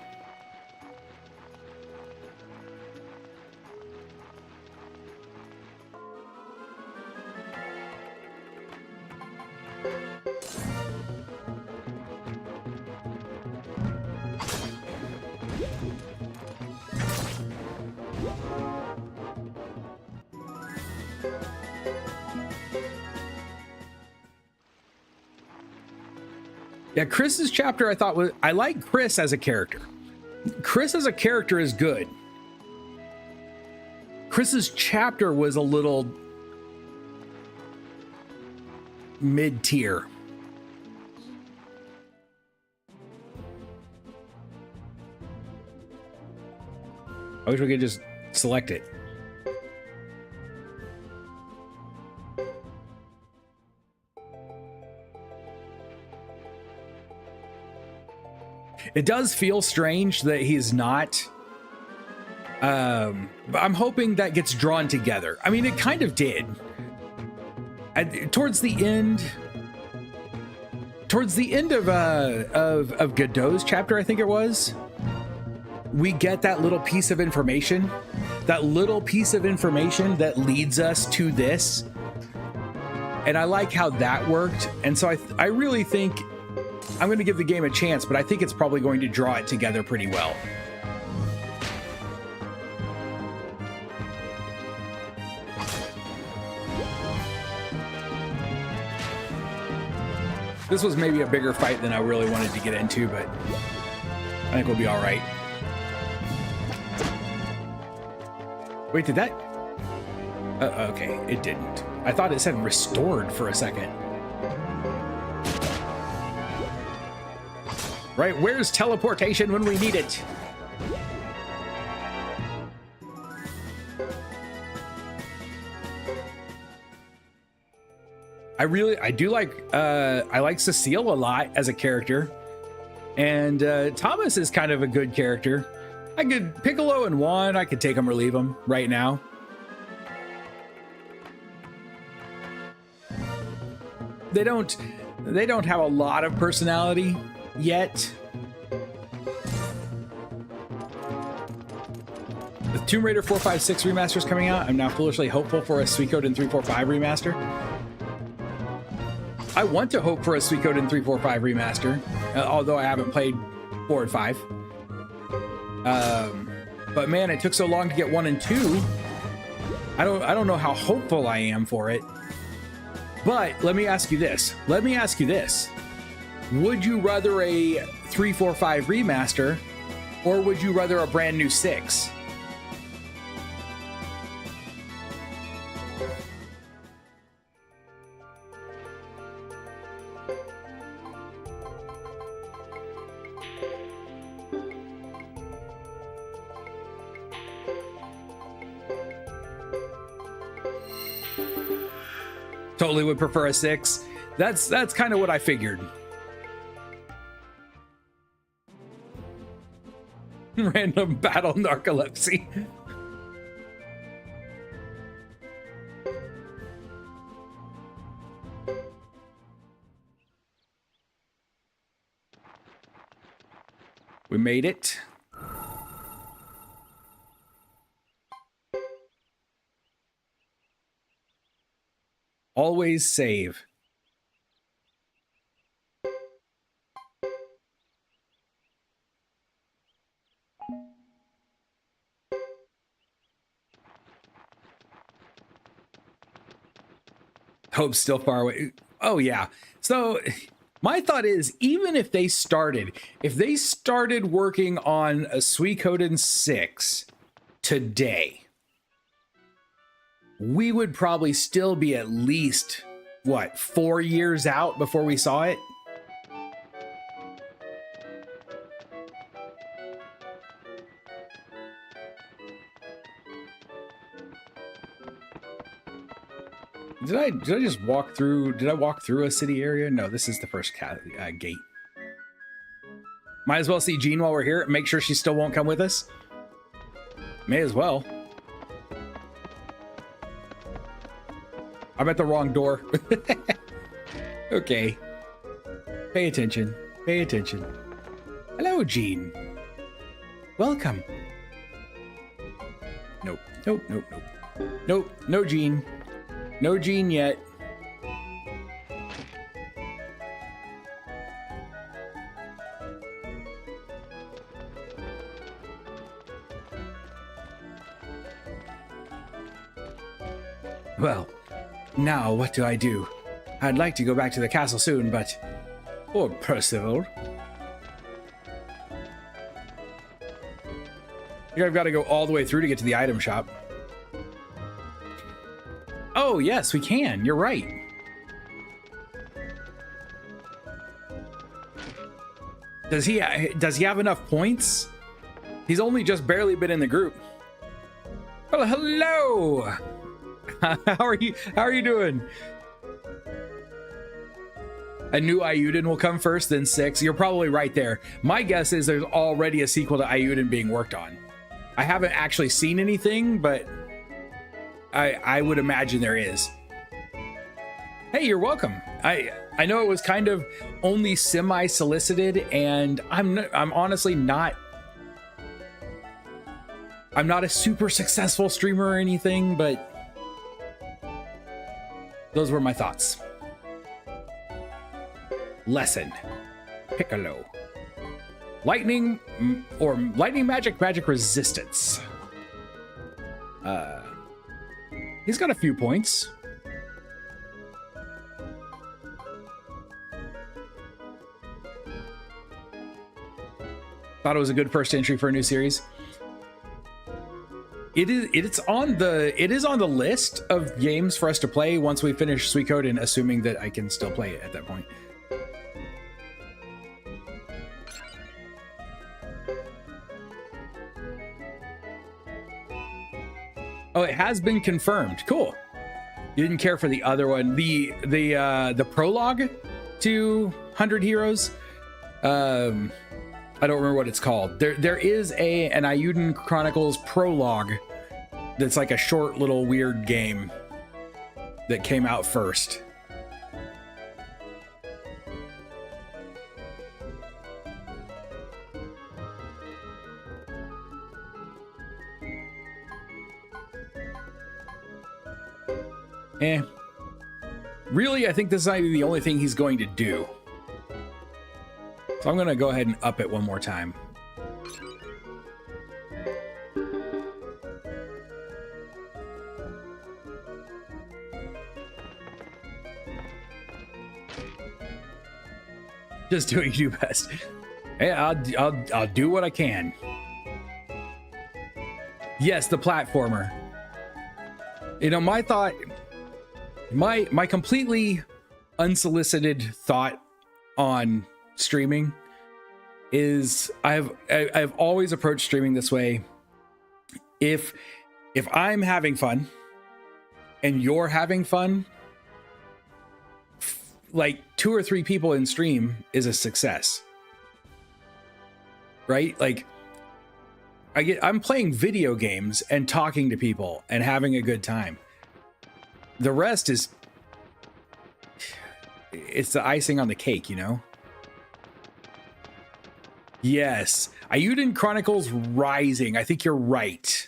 Speaker 1: Yeah, Chris's chapter I like Chris as a character. Chris as a character is good. Chris's chapter was a little mid-tier. I wish we could just select it. It does feel strange that he's not. But I'm hoping that gets drawn together. I mean, it kind of did. Towards the end of Godot's chapter, I think it was, we get that little piece of information. That little piece of information that leads us to this. And I like how that worked. And so I really think I'm going to give the game a chance, but I think it's probably going to draw it together pretty well. This was maybe a bigger fight than I really wanted to get into, but I think we'll be all right. Wait, did that? Okay, it didn't. I thought it said restored for a second. Right, where's teleportation when we need it? I do like, I like Cecile a lot as a character. And Thomas is kind of a good character. I could, Piccolo and Juan, I could take them or leave them right now. They don't have a lot of personality yet. The Tomb Raider 4, 5, 6 remaster is coming out. I'm now foolishly hopeful for a Suikoden 3, 4, 5 remaster. I want to hope for a Suikoden 3, 4, 5 remaster, although I haven't played 4 and 5. But man, it took so long to get 1 and 2. I don't know how hopeful I am for it. But let me ask you this. Would you rather a 3, 4, 5 remaster, or would you rather a brand new 6? Totally would prefer a 6. That's kind of what I figured. Random battle narcolepsy. We made it. Always save. Hope's still far away. Oh yeah. So my thought is, even if they started working on a Suikoden 6 today, we would probably still be at least, what, 4 years out before we saw it? Did I just walk through? Did I walk through a city area? No, this is the first gate. Might as well see Jean while we're here. Make sure she still won't come with us. May as well. I'm at the wrong door. Okay. Pay attention. Pay attention. Hello, Jean. Welcome. Nope. Nope. Nope. Nope. Nope. No Jean. No Jean yet. Well, now what do I do? I'd like to go back to the castle soon, but... Poor Percival. I think I've got to go all the way through to get to the item shop. Oh, yes, we can. You're right. Does he have enough points? He's only just barely been in the group. Well, hello. How are you doing? A new Ayuden will come first, then 6. You're probably right there. My guess is there's already a sequel to Ayuden being worked on. I haven't actually seen anything, but I would imagine there is. Hey, you're welcome. I know it was kind of only semi-solicited, and I'm honestly not... I'm not a super successful streamer or anything, but those were my thoughts. Lesson. Piccolo. Lightning or lightning magic resistance. He's got a few points. Thought it was a good first entry for a new series. It is on the list of games for us to play once we finish Suikoden, assuming that I can still play it at that point. Oh, it has been confirmed. Cool. You didn't care for the other one, the prologue to 100 Heroes. I don't remember what it's called. There is an Ayuden Chronicles prologue that's like a short little weird game that came out first. Really, I think this might be the only thing he's going to do. So I'm going to go ahead and up it one more time. Just do what you do best. Hey, I'll do what I can. Yes, the platformer. You know, my thought, my completely unsolicited thought on streaming is I've always approached streaming this way. If I'm having fun and you're having fun, like 2 or 3 people in stream is a success, right? Like I'm playing video games and talking to people and having a good time. The rest is, it's the icing on the cake, you know? Yes, Ayuden Chronicles Rising. I think you're right.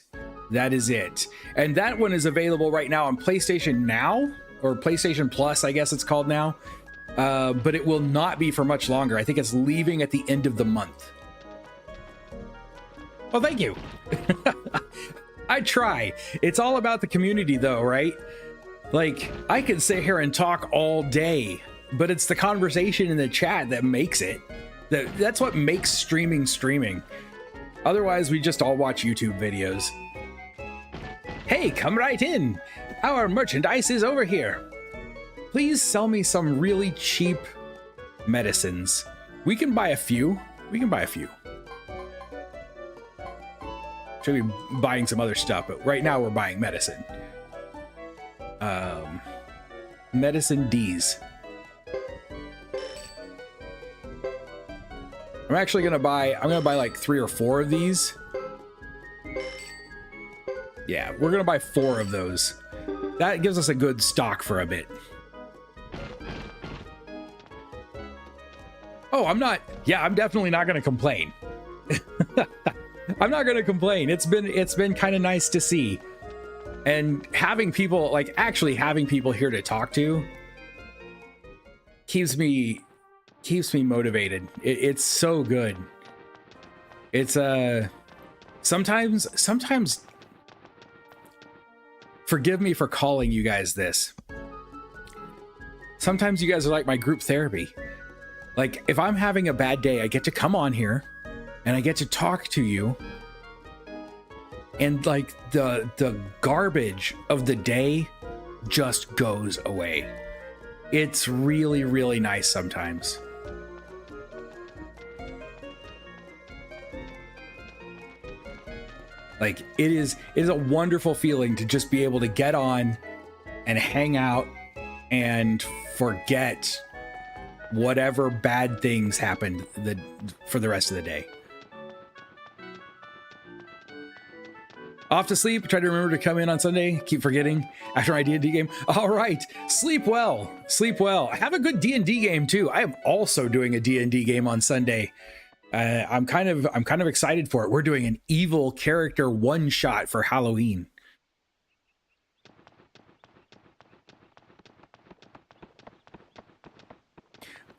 Speaker 1: That is it. And that one is available right now on PlayStation Now, or PlayStation Plus, I guess it's called now. But it will not be for much longer. I think it's leaving at the end of the month. Well, thank you. I try. It's all about the community though, right? Like, I could sit here and talk all day, but it's the conversation in the chat that makes it. That's what makes streaming. Otherwise, we just all watch YouTube videos. Hey, come right in. Our merchandise is over here. Please sell me some really cheap medicines. We can buy a few. Should be buying some other stuff, but right now we're buying medicine. Medicine D's. I'm actually gonna buy, I'm gonna buy like 3 or 4 of these. Yeah, we're gonna buy 4 of those. That gives us a good stock for a bit. Oh, I'm definitely not gonna complain. I'm not gonna complain. It's been kind of nice to see. And having people, like actually having people here to talk to keeps me motivated. It's so good. It's sometimes forgive me for calling you guys this. Sometimes you guys are like my group therapy. Like if I'm having a bad day, I get to come on here and I get to talk to you, and like the garbage of the day just goes away. It's really, really nice sometimes. Like it is a wonderful feeling to just be able to get on and hang out and forget whatever bad things happened for the rest of the day. Off to sleep. Try to remember to come in on Sunday. Keep forgetting after my D&D game. All right. Sleep well. Sleep well. Have a good D&D game too. I am also doing a D&D game on Sunday. I'm kind of excited for it. We're doing an evil character one shot for Halloween.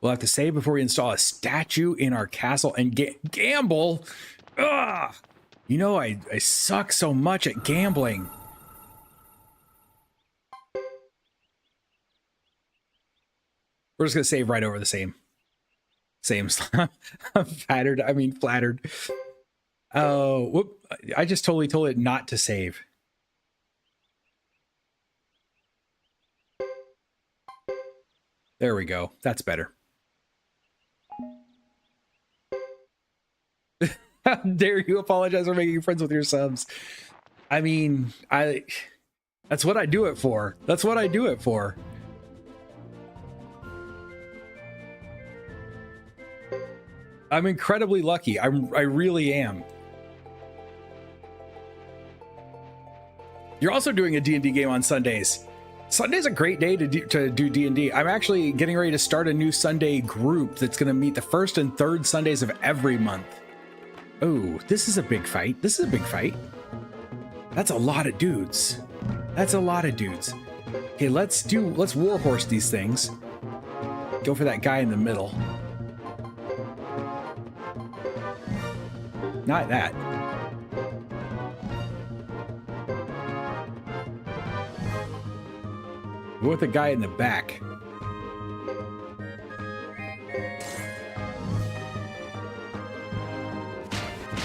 Speaker 1: We'll have to save before we install a statue in our castle and gamble. Ugh. You know, I suck so much at gambling. We're just gonna save right over the same. I'm flattered. I mean, flattered. Oh, whoop! I just totally told it not to save. There we go. That's better. How dare you apologize for making friends with your subs? I mean, that's what I do it for. That's what I do it for. I'm incredibly lucky. I really am. You're also doing a D&D game on Sundays. Sunday's a great day to do D&D. I'm actually getting ready to start a new Sunday group that's going to meet the first and third Sundays of every month. Oh, this is a big fight. This is a big fight. That's a lot of dudes. That's a lot of dudes. Okay, let's warhorse these things. Go for that guy in the middle. Not that. Go with the guy in the back.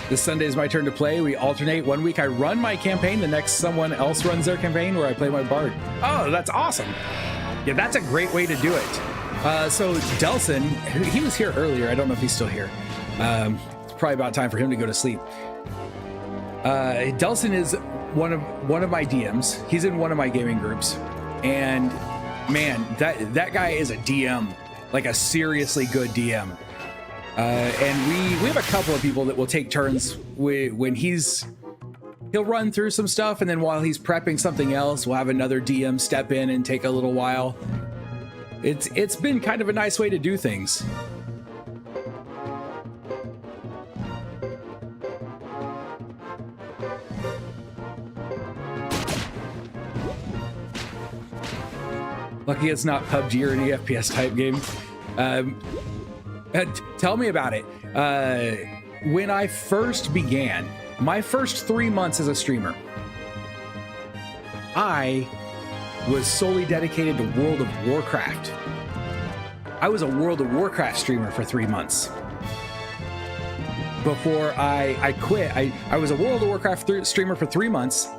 Speaker 1: This Sunday is my turn to play. We alternate. One week I run my campaign, the next someone else runs their campaign where I play my bard. Oh, that's awesome. Yeah, that's a great way to do it. So Delson, he was here earlier. I don't know if he's still here. It's probably about time for him to go to sleep. Delson is one of my DMs. He's in one of my gaming groups. And man, that guy is a DM, like a seriously good DM. And we have a couple of people that will take turns when he'll run through some stuff, and then while he's prepping something else, we'll have another DM step in and take a little while. It's been kind of a nice way to do things. Lucky it's not PUBG or any FPS type game. Tell me about it. When I first began, my first 3 months as a streamer, I was solely dedicated to World of Warcraft. I was a World of Warcraft streamer for 3 months. Before I quit, I was a World of Warcraft streamer for 3 months,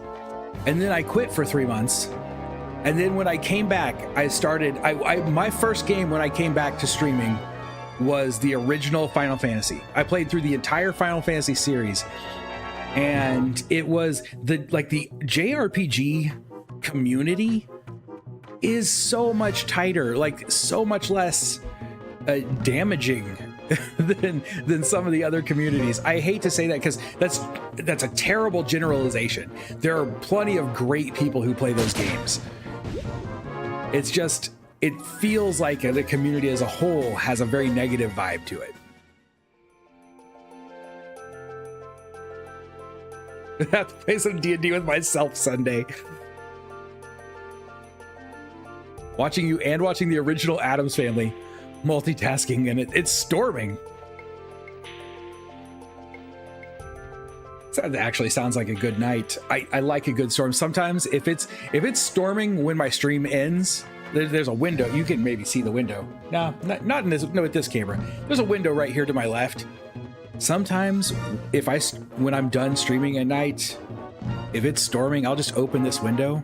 Speaker 1: and then I quit for 3 months. And then when I came back, I started, my first game when I came back to streaming was the original Final Fantasy. I played through the entire Final Fantasy series, and it was the JRPG community is so much tighter, like so much less damaging than some of the other communities. I hate to say that because that's a terrible generalization. There are plenty of great people who play those games. It's just, it feels like the community as a whole has a very negative vibe to it. I have to play some D&D with myself Sunday. Watching you and watching the original Addams Family, multitasking, and it's storming. That actually sounds like a good night. I like a good storm. Sometimes if it's storming when my stream ends, there's a window. You can maybe see the window. No, not in this. No, with this camera. There's a window right here to my left. Sometimes when I'm done streaming at night, if it's storming, I'll just open this window,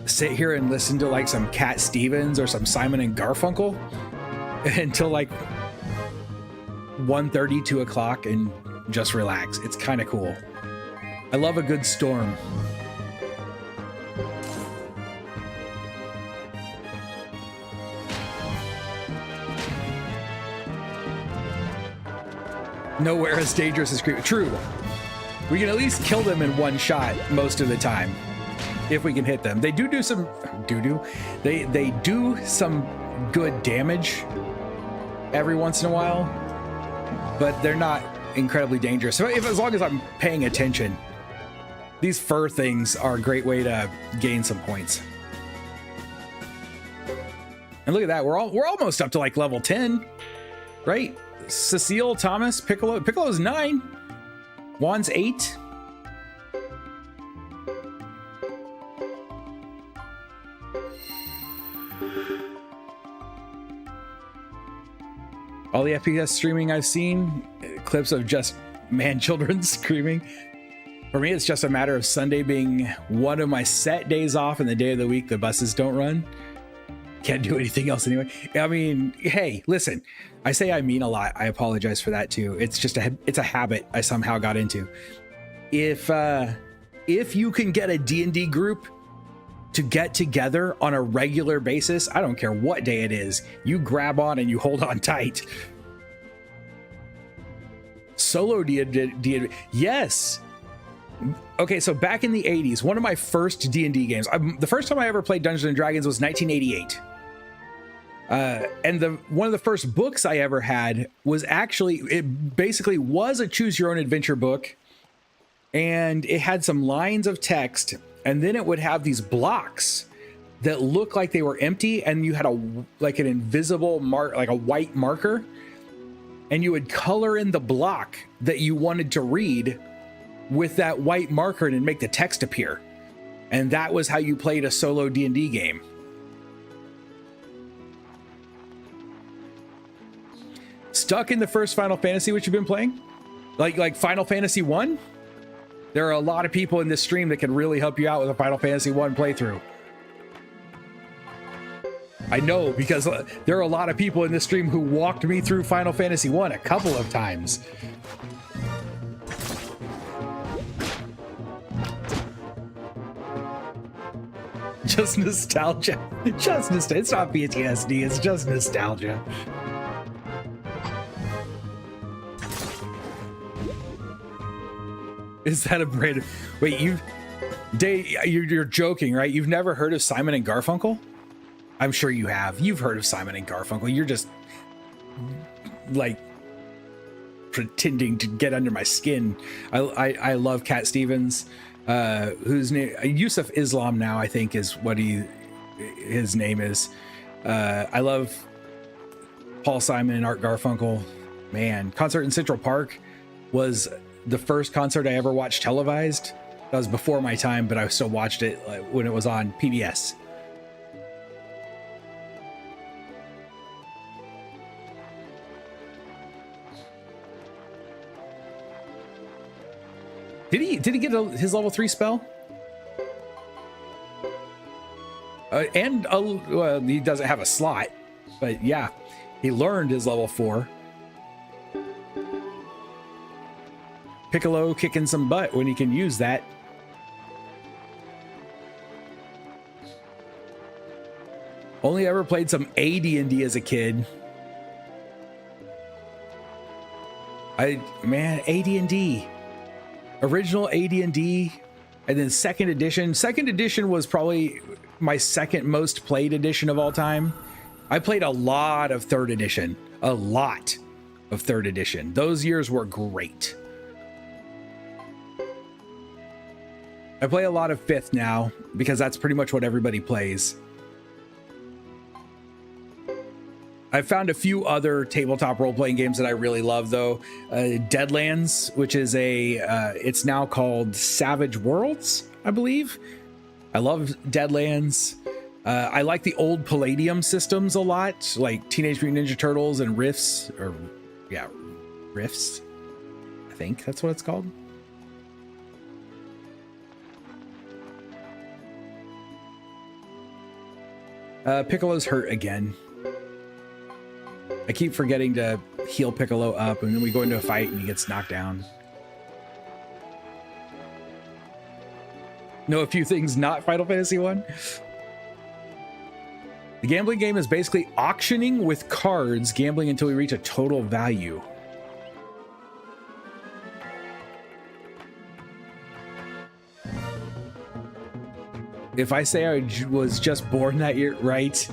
Speaker 1: sit here and listen to like some Cat Stevens or some Simon and Garfunkel until like 1:30, 2 o'clock, and just relax. It's kind of cool. I love a good storm. Nowhere as dangerous as creepy. True. We can at least kill them in one shot most of the time, if we can hit them. They do some They do some good damage every once in a while, but they're not incredibly dangerous. So as long as I'm paying attention, these fur things are a great way to gain some points. And look at that, we're almost up to like level 10, right? Cecile, Thomas, Piccolo's 9, Juan's 8. All the FPS streaming I've seen, clips of just children screaming. For me, it's just a matter of Sunday being one of my set days off, and the day of the week the buses don't run. Can't do anything else anyway. I mean, hey, listen, I say I mean a lot. I apologize for that too. It's just it's a habit I somehow got into. If you can get a D&D group to get together on a regular basis, I don't care what day it is, you grab on and you hold on tight. Solo D&D, yes. Okay, so back in the 80s, one of my first D&D games, the first time I ever played Dungeons and Dragons was 1988. And one of the first books I ever had was it basically was a choose your own adventure book, and it had some lines of text, and then it would have these blocks that looked like they were empty, and you had an invisible mark, like a white marker, and you would color in the block that you wanted to read with that white marker and make the text appear. And that was how you played a solo D&D game. Stuck in the first Final Fantasy, which you've been playing? Like Final Fantasy 1? There are a lot of people in this stream that can really help you out with a Final Fantasy 1 playthrough. I know, because there are a lot of people in this stream who walked me through Final Fantasy 1 a couple of times. Just nostalgia. Just nostalgia. It's not PTSD, it's just nostalgia. Is that a brand? Wait, you're joking, right? You've never heard of Simon and Garfunkel? I'm sure you have. You've heard of Simon and Garfunkel. You're just like pretending to get under my skin. I love Cat Stevens, whose name Yusuf Islam now I think is what his name is. I love Paul Simon and Art Garfunkel. Man, concert in Central Park was the first concert I ever watched televised. That was before my time, but I still watched it when it was on PBS. Did he get his level 3 spell? Well, he doesn't have a slot, but yeah, he learned his level 4. Piccolo kicking some butt when he can use that. Only ever played some AD&D as a kid. Man, AD&D. Original AD&D, and then second edition. Second edition was probably my second most played edition of all time. I played a lot of third edition. A lot of third edition. Those years were great. I play a lot of fifth now because that's pretty much what everybody plays. I've found a few other tabletop role-playing games that I really love, though. Deadlands, which is it's now called Savage Worlds, I believe. I love Deadlands. I like the old Palladium systems a lot, like Teenage Mutant Ninja Turtles and Rifts, Rifts. I think that's what it's called. Piccolo's hurt again. I keep forgetting to heal Piccolo up, and then we go into a fight and he gets knocked down. Know a few things not Final Fantasy 1. The gambling game is basically auctioning with cards, gambling until we reach a total value. If I say I was just born that year, right?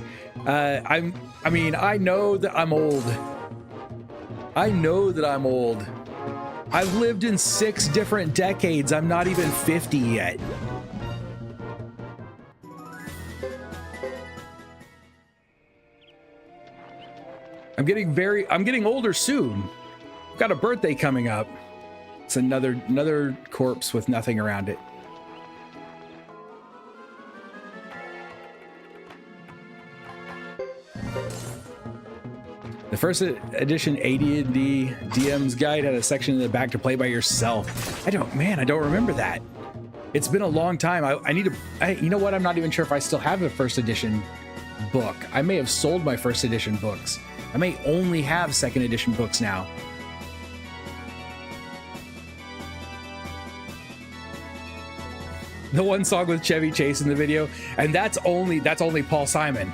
Speaker 1: I know that I'm old. I know that I'm old. I've lived in 6 different decades. I'm not even 50 yet. I'm getting older soon. I've got a birthday coming up. It's another corpse with nothing around it. The first edition AD&D DM's guide had a section in the back to play by yourself. I don't remember that. It's been a long time. You know what? I'm not even sure if I still have a first edition book. I may have sold my first edition books. I may only have second edition books now. The one song with Chevy Chase in the video, and that's only Paul Simon.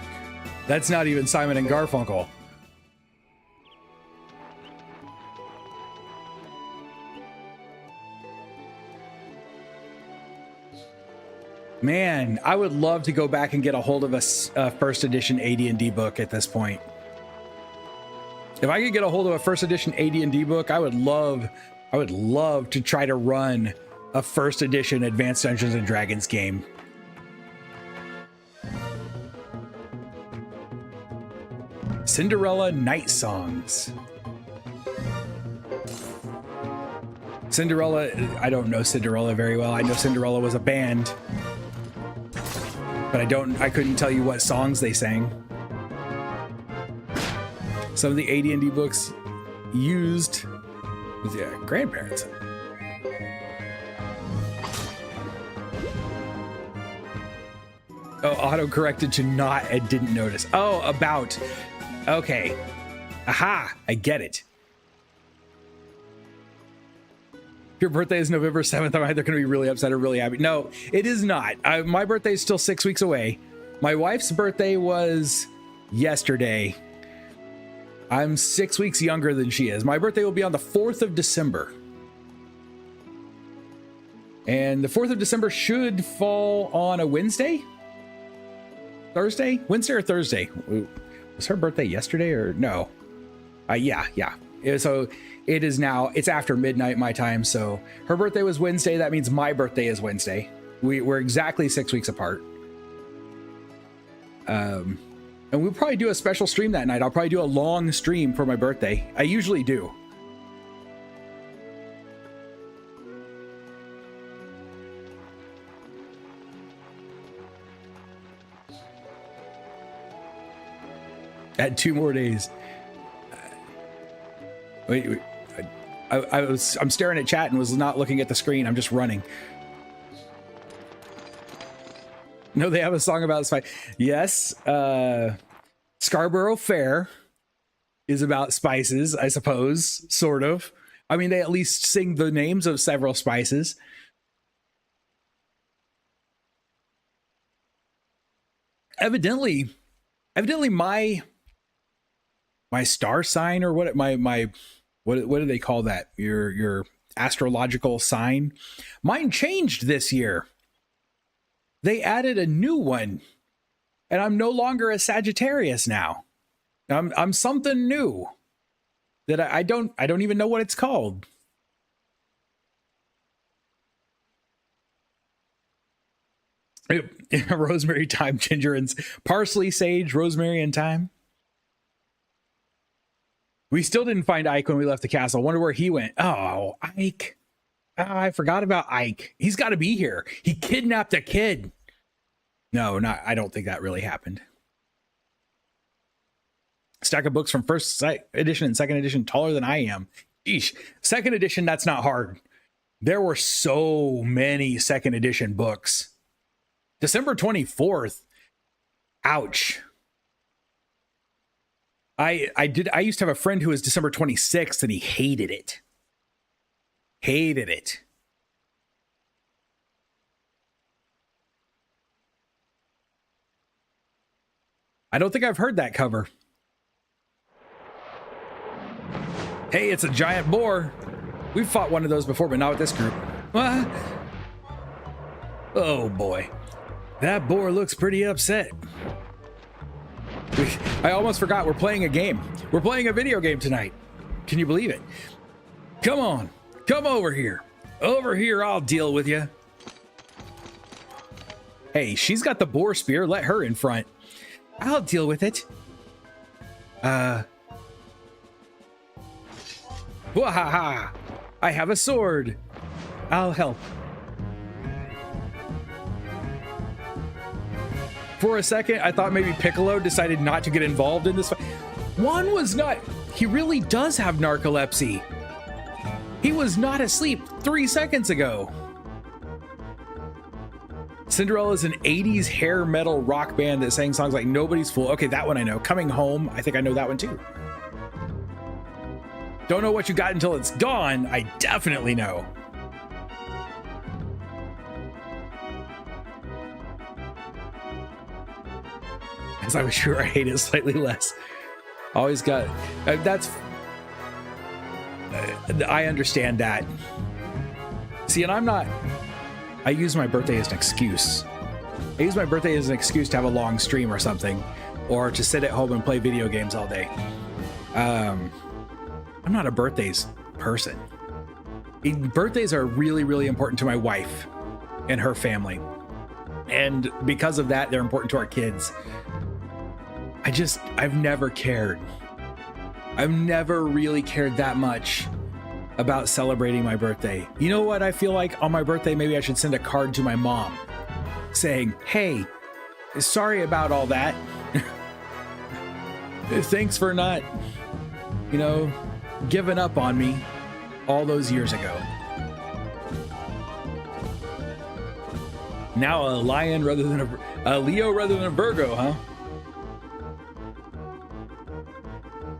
Speaker 1: That's not even Simon and Garfunkel. Man, I would love to go back and get a hold of a first edition AD&D book at this point. If I could get a hold of a first edition AD&D book, I would love to try to run a first edition Advanced Dungeons and Dragons game. Cinderella Night Songs. Cinderella, I don't know Cinderella very well. I know Cinderella was a band, but I couldn't tell you what songs they sang. Some of the AD&D books used with grandparents. Oh, auto-corrected to not, I didn't notice. Oh, about. Okay. Aha, I get it. Your birthday is November 7th. I'm either going to be really upset or really happy. No, it is not. My birthday is still 6 weeks away. My wife's birthday was yesterday. I'm 6 weeks younger than she is. My birthday will be on the 4th of December. And the 4th of December should fall on a Wednesday? Thursday? Wednesday or Thursday? Was her birthday yesterday or no? Yeah. So it is now, it's after midnight my time. So her birthday was Wednesday. That means my birthday is Wednesday. We're exactly 6 weeks apart. And we'll probably do a special stream that night. I'll probably do a long stream for my birthday. I usually do. Add 2 more days. Wait. I'm staring at chat and was not looking at the screen. I'm just running. No, they have a song about spice. Yes. Scarborough Fair is about spices, I suppose, sort of. I mean, they at least sing the names of several spices. Evidently my star sign or what, my What do they call that? Your astrological sign. Mine changed this year. They added a new one, and I'm no longer a Sagittarius now. I'm something new that I don't even know what it's called. Rosemary, thyme, ginger, and parsley, sage, rosemary, and thyme. We still didn't find Ike when we left the castle. Wonder where he went. Oh, Ike. Oh, I forgot about Ike. He's got to be here. He kidnapped a kid. No, I don't think that really happened. Stack of books from first edition and second edition taller than I am. Sheesh. Second edition, that's not hard. There were so many second edition books. December 24th. Ouch. I used to have a friend who was December 26th and he hated it. Hated it. I don't think I've heard that cover. Hey, it's a giant boar. We've fought one of those before, but not with this group. Oh boy. That boar looks pretty upset. I almost forgot we're playing a game. We're playing a video game tonight. Can you believe it? Come on. Come over here. Over here, I'll deal with you. Hey, she's got the boar spear. Let her in front. I'll deal with it. Wahaha! I have a sword. I'll help. For a second, I thought maybe Piccolo decided not to get involved in this fight. Juan was not. He really does have narcolepsy. He was not asleep 3 seconds ago. Cinderella is an 80s hair metal rock band that sang songs like Nobody's Fool. Okay, that one I know. Coming Home, I think I know that one too. Don't know what you got until it's gone. I definitely know. As I was sure I hate it slightly less. Always got that's I understand that. See, and I use my birthday as an excuse. I use my birthday as an excuse to have a long stream or something, or to sit at home and play video games all day. I'm not a birthdays person. Birthdays are really, really important to my wife and her family. And because of that, they're important to our kids. I've never cared. I've never really cared that much about celebrating my birthday. You know what I feel like on my birthday? Maybe I should send a card to my mom saying, hey, sorry about all that. Thanks for not, giving up on me all those years ago. Now a lion rather than a Leo rather than a Virgo, huh?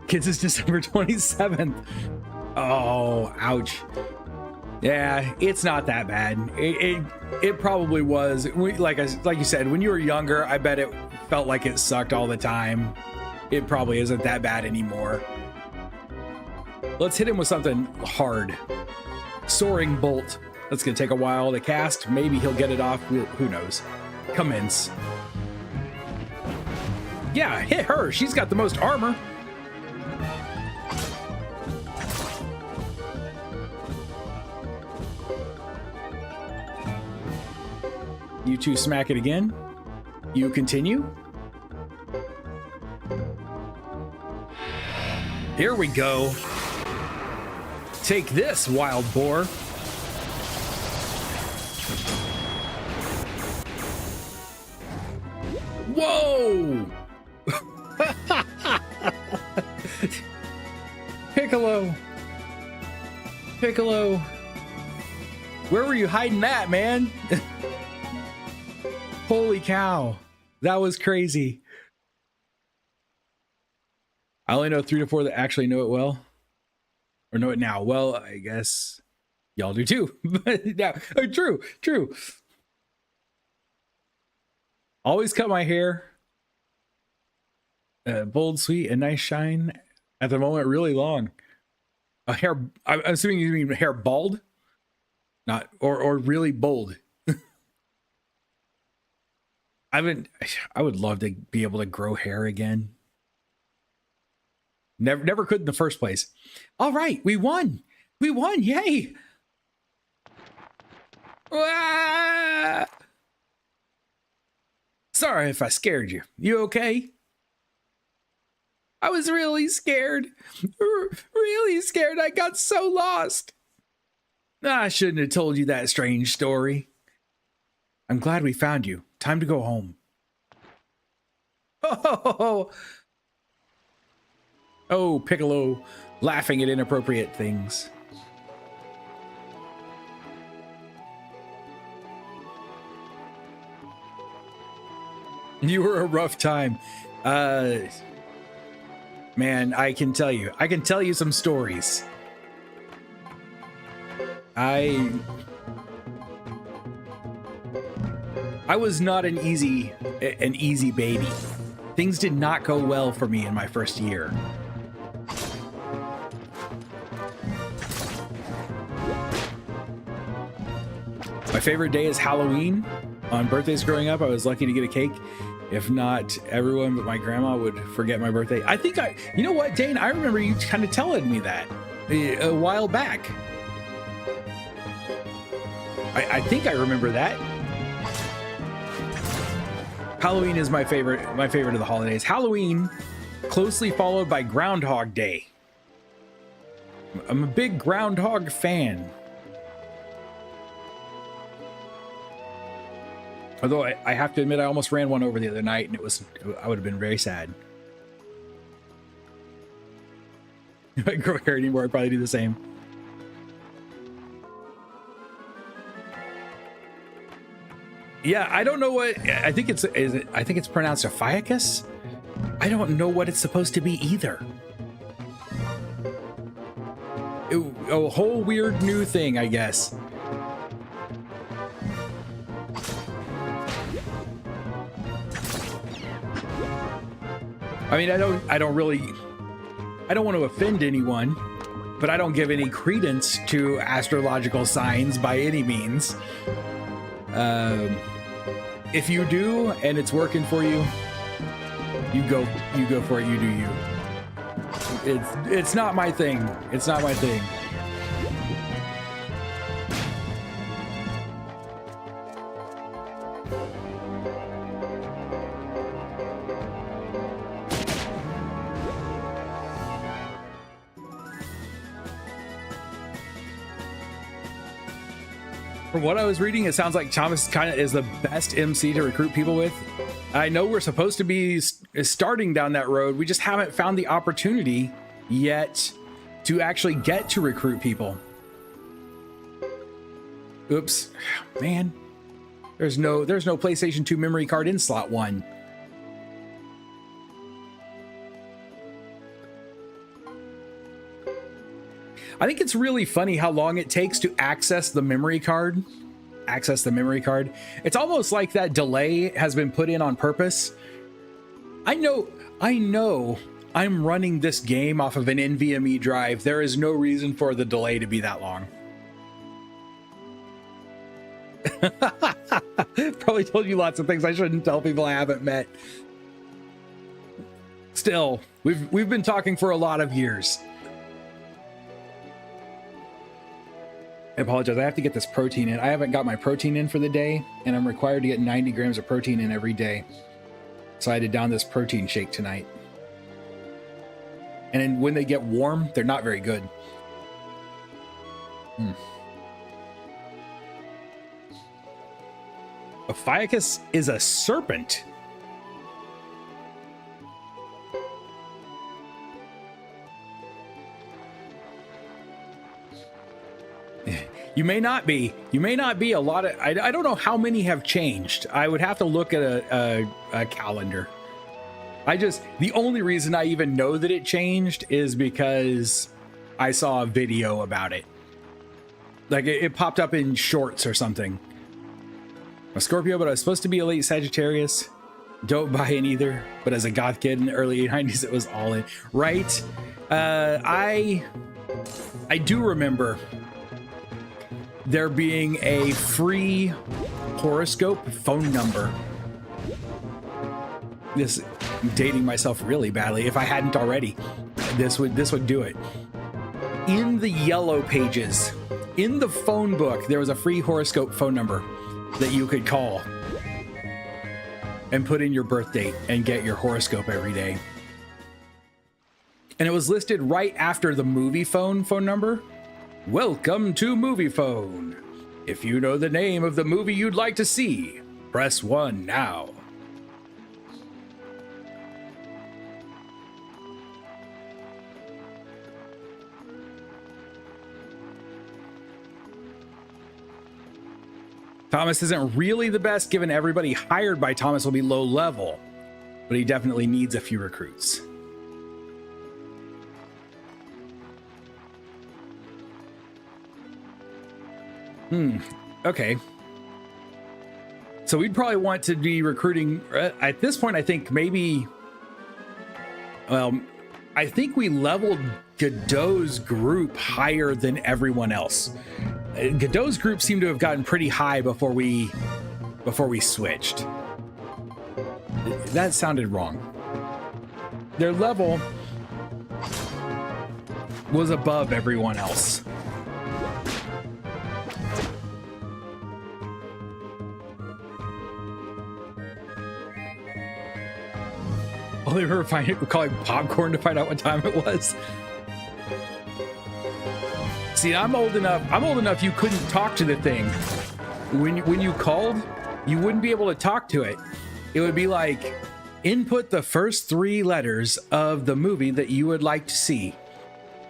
Speaker 1: Kids is December 27th. Oh, ouch. Yeah, it's not that bad. It probably was. Like you said, when you were younger, I bet it felt like it sucked all the time. It probably isn't that bad anymore. Let's hit him with something hard. Soaring Bolt. That's gonna take a while to cast. Maybe he'll get it off. Who knows? Commence. Yeah, hit her. She's got the most armor. You two smack it again. You continue. Here we go. Take this, wild boar. Whoa! Piccolo. Piccolo. Where were you hiding that, man? Holy cow. That was crazy. I only know 3 to 4 that actually know it well. Or know it now. Well, I guess y'all do too. Yeah, true. Always cut my hair. Bold, sweet, and nice shine. At the moment, really long. A hair. I'm assuming you mean hair bald, not or really bold. I would love to be able to grow hair again. Never could in the first place. All right, we won. We won. Yay. Ah! Sorry if I scared you. You okay? I was really scared. Really scared. I got so lost. I shouldn't have told you that strange story. I'm glad we found you. Time to go home. Oh, Piccolo laughing at inappropriate things. You were a rough time. Man, I can tell you some stories. I was not an easy baby. Things did not go well for me in my first year. My favorite day is Halloween. On birthdays growing up, I was lucky to get a cake. If not, everyone but my grandma would forget my birthday. You know what, Dane? I remember you kind of telling me that a while back. I think I remember that. Halloween is my favorite of the holidays. Halloween, closely followed by Groundhog Day. I'm a big Groundhog fan. Although I have to admit, I almost ran one over the other night, and I would have been very sad. If I grow hair anymore, I'd probably do the same. Yeah, I don't know what I think it's. I think it's pronounced Ophiuchus. I don't know what it's supposed to be either. A whole weird new thing, I guess. I mean, I don't want to offend anyone, but I don't give any credence to astrological signs by any means. If you do and it's working for you, you go for it. You do you. It's not my thing. It's not my thing. From what I was reading, it sounds like Thomas kind of is the best MC to recruit people with. I know we're supposed to be starting down that road. We just haven't found the opportunity yet to actually get to recruit people. Oops, man. There's no PlayStation 2 memory card in slot 1. I think it's really funny how long it takes to access the memory card. It's almost like that delay has been put in on purpose. I know I'm running this game off of an NVMe drive. There is no reason for the delay to be that long. Probably told you lots of things I shouldn't tell people I haven't met. Still, we've been talking for a lot of years. I apologize. I have to get this protein in. I haven't got my protein in for the day, and I'm required to get 90 grams of protein in every day. So I had to down this protein shake tonight. And then when they get warm, they're not very good. Ophiuchus is a serpent. You may not be. A lot of. I don't know how many have changed. I would have to look at a calendar. The only reason I even know that it changed is because I saw a video about it. Like it popped up in shorts or something. I'm a Scorpio, but I was supposed to be a late Sagittarius. Don't buy in either. But as a goth kid in the early 90s, it was all in. Right? I do remember there being a free horoscope phone number. This, I'm dating myself really badly. If I hadn't already, this would do it. In the yellow pages, in the phone book, there was a free horoscope phone number that you could call and put in your birth date and get your horoscope every day. And it was listed right after the movie phone number. Welcome to Movie Phone. If you know the name of the movie you'd like to see, press 1 now. Thomas isn't really the best, given everybody hired by Thomas will be low level, but he definitely needs a few recruits. Okay. So we'd probably want to be recruiting at this point. I think maybe, well, I think we leveled Godot's group higher than everyone else. Godot's group seemed to have gotten pretty high before we switched. That sounded wrong. Their level was above everyone else. Only remember calling popcorn to find out what time it was. See, I'm old enough you couldn't talk to the thing. When you called, you wouldn't be able to talk to it. It would be like, input the first 3 letters of the movie that you would like to see.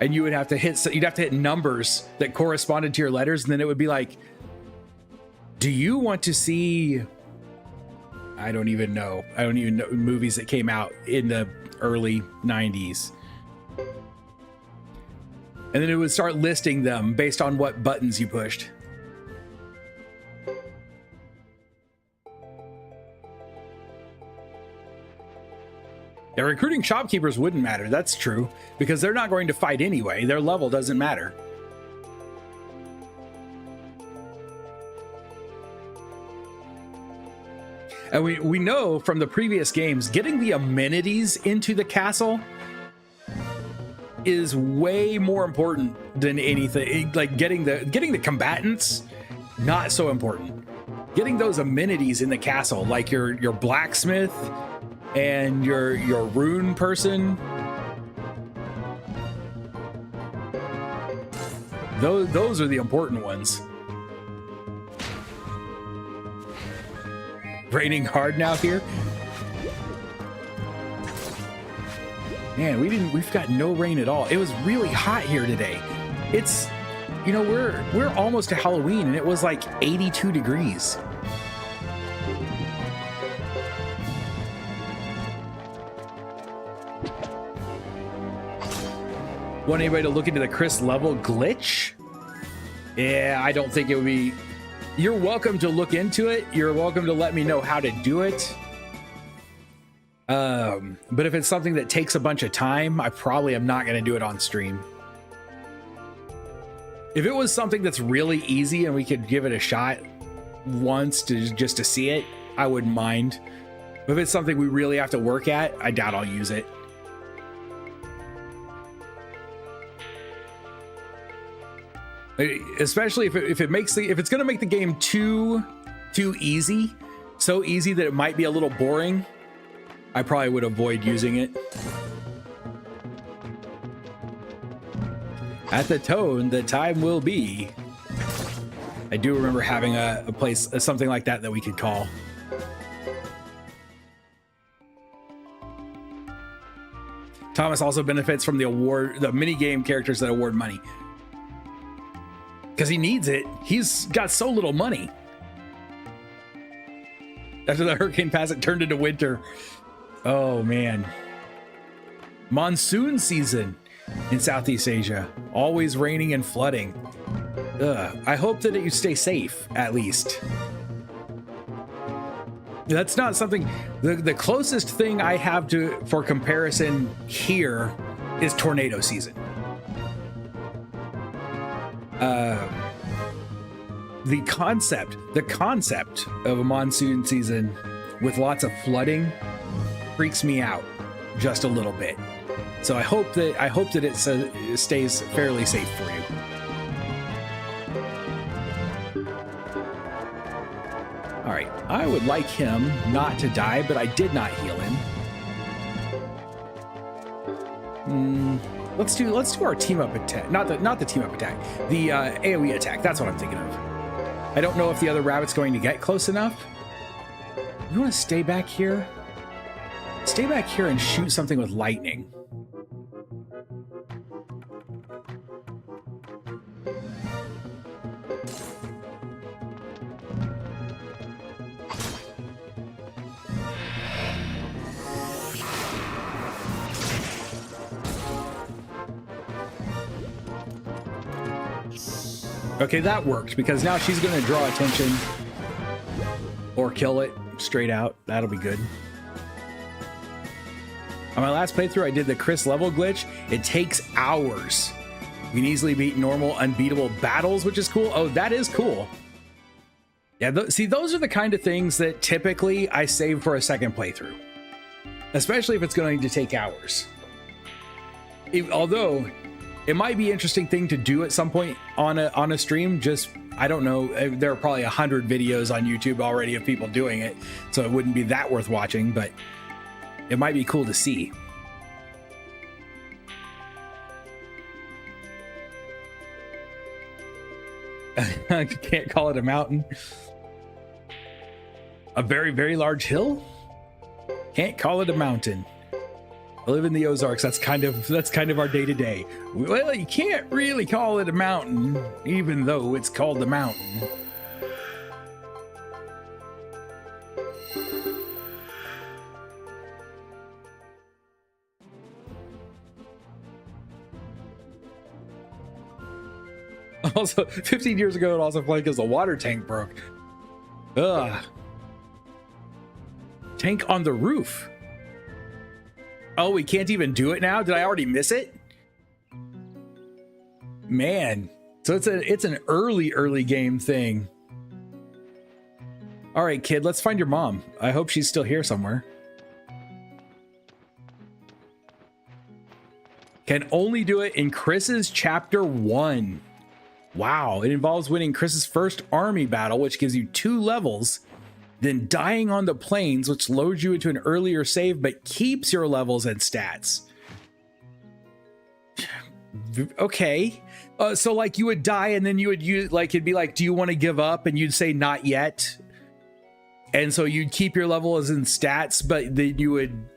Speaker 1: And you'd have to hit numbers that corresponded to your letters, and then it would be like, do you want to see, I don't even know movies that came out in the early 90s. And then it would start listing them based on what buttons you pushed. Yeah, recruiting shopkeepers wouldn't matter. That's true, because they're not going to fight anyway. Their level doesn't matter. And we know from the previous games, getting the amenities into the castle is way more important than anything. Like getting the combatants, not so important. Getting those amenities in the castle, like your blacksmith and your rune person, those are the important ones. Raining hard now here. Man, we've got no rain at all. It was really hot here today. It's, we're almost to Halloween and it was like 82 degrees. Want anybody to look into the Chris level glitch? Yeah, I don't think it would be. You're welcome to look into it. You're welcome to let me know how to do it. But if it's something that takes a bunch of time, I probably am not going to do it on stream. If it was something that's really easy and we could give it a shot once just to see it, I wouldn't mind. But if it's something we really have to work at, I doubt I'll use it. Especially if it's going to make the game too easy, so easy that it might be a little boring, I probably would avoid using it. At the tone, the time will be. I do remember having a place, something like that we could call. Thomas also benefits from the mini game characters that award money. Because he needs it. He's got so little money. After the hurricane passed, it turned into winter. Oh, man. Monsoon season in Southeast Asia. Always raining and flooding. Ugh. I hope that you stay safe, at least. That's not something... The closest thing I have for comparison here is tornado season. the concept of a monsoon season with lots of flooding freaks me out just a little bit. So I hope that it stays fairly safe for you. All right, I would like him not to die, but I did not heal him. Let's do our team up attack. Not the team up attack. The AoE attack. That's what I'm thinking of. I don't know if the other rabbit's going to get close enough. You want to stay back here? Stay back here and shoot something with lightning. Okay, that worked, because now she's going to draw attention or kill it straight out. That'll be good. On my last playthrough, I did the Chris level glitch. It takes hours. You can easily beat normal unbeatable battles, which is cool. Oh, that is cool. Yeah, see, those are the kind of things that typically I save for a second playthrough, especially if it's going to take hours. Although it might be an interesting thing to do at some point on a stream. Just, I don't know, there are probably 100 videos on YouTube already of people doing it, so it wouldn't be that worth watching, but it might be cool to see. I can't call it a mountain. A very, very large hill? Can't call it a mountain. I live in the Ozarks. That's kind of our day to day. Well, you can't really call it a mountain, even though it's called the mountain. Also, 15 years ago, it also played because the water tank broke. Ugh. Tank on the roof. Oh, we can't even do it now? Did I already miss it? Man. So it's an early game thing. All right, kid, let's find your mom. I hope she's still here somewhere. Can only do it in Chris's chapter 1. Wow, it involves winning Chris's first army battle, which gives you 2 levels, then dying on the plains, which loads you into an earlier save, but keeps your levels and stats. Okay. So like you would die and then you would use, like, it'd be like, do you want to give up? And you'd say not yet. And so you'd keep your levels and stats, but then you would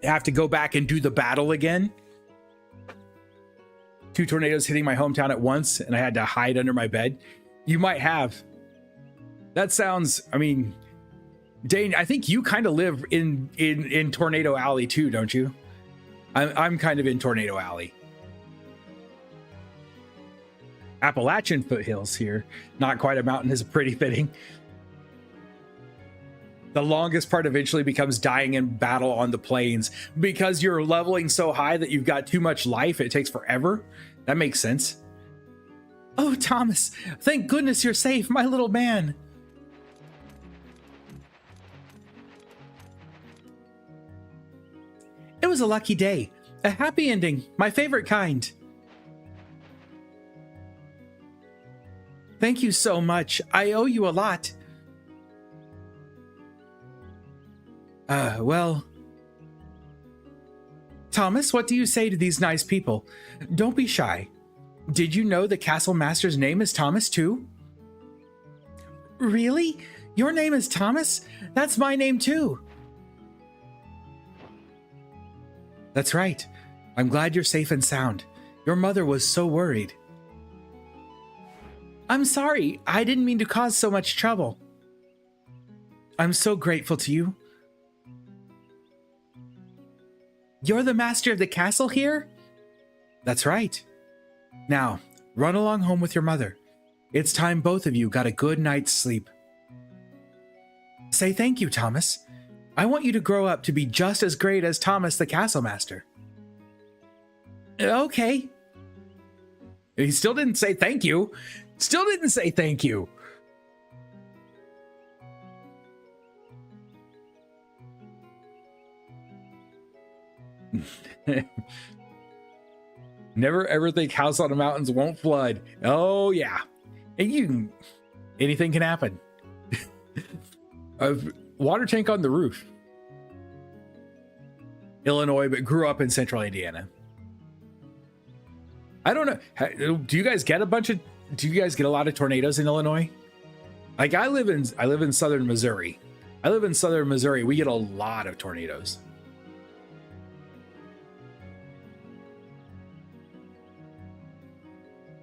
Speaker 1: have to go back and do the battle again. 2 tornadoes hitting my hometown at once, and I had to hide under my bed. You might have. That sounds, I mean, Dane, I think you kind of live in Tornado Alley too, don't you? I'm kind of in Tornado Alley. Appalachian foothills here. Not quite a mountain is pretty fitting. The longest part eventually becomes dying in battle on the plains. Because you're leveling so high that you've got too much life, it takes forever. That makes sense. Oh, Thomas, thank goodness you're safe, my little man. It was a lucky day. A happy ending, my favorite kind. Thank you so much. I owe you a lot. Well... Thomas, what do you say to these nice people? Don't be shy. Did you know the castle master's name is Thomas too? Really? Your name is Thomas? That's my name too. That's right. I'm glad you're safe and sound. Your mother was so worried. I'm sorry. I didn't mean to cause so much trouble. I'm so grateful to you. You're the master of the castle here? That's right. Now, run along home with your mother. It's time both of you got a good night's sleep. Say thank you, Thomas. I want you to grow up to be just as great as Thomas the castle master. Okay. He still didn't say thank you. Still didn't say thank you. Never ever think house on the mountains won't flood. Oh yeah. And anything can happen. A water tank on the roof. Illinois, but grew up in central Indiana. I don't know. Do you guys get a lot of tornadoes in Illinois? Like I live in southern Missouri. We get a lot of tornadoes.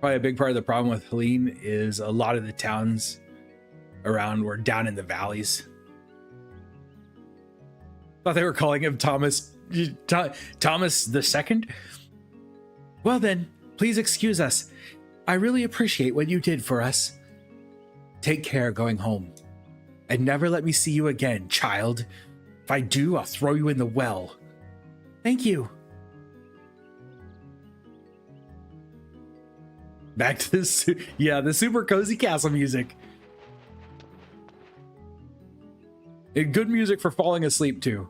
Speaker 1: Probably a big part of the problem with Helene is a lot of the towns around were down in the valleys. Thought they were calling him Thomas the Second. Well then, please excuse us. I really appreciate what you did for us. Take care going home. And never let me see you again, child. If I do, I'll throw you in the well. Thank you. Back to this, the super cozy castle music. Good music for falling asleep too.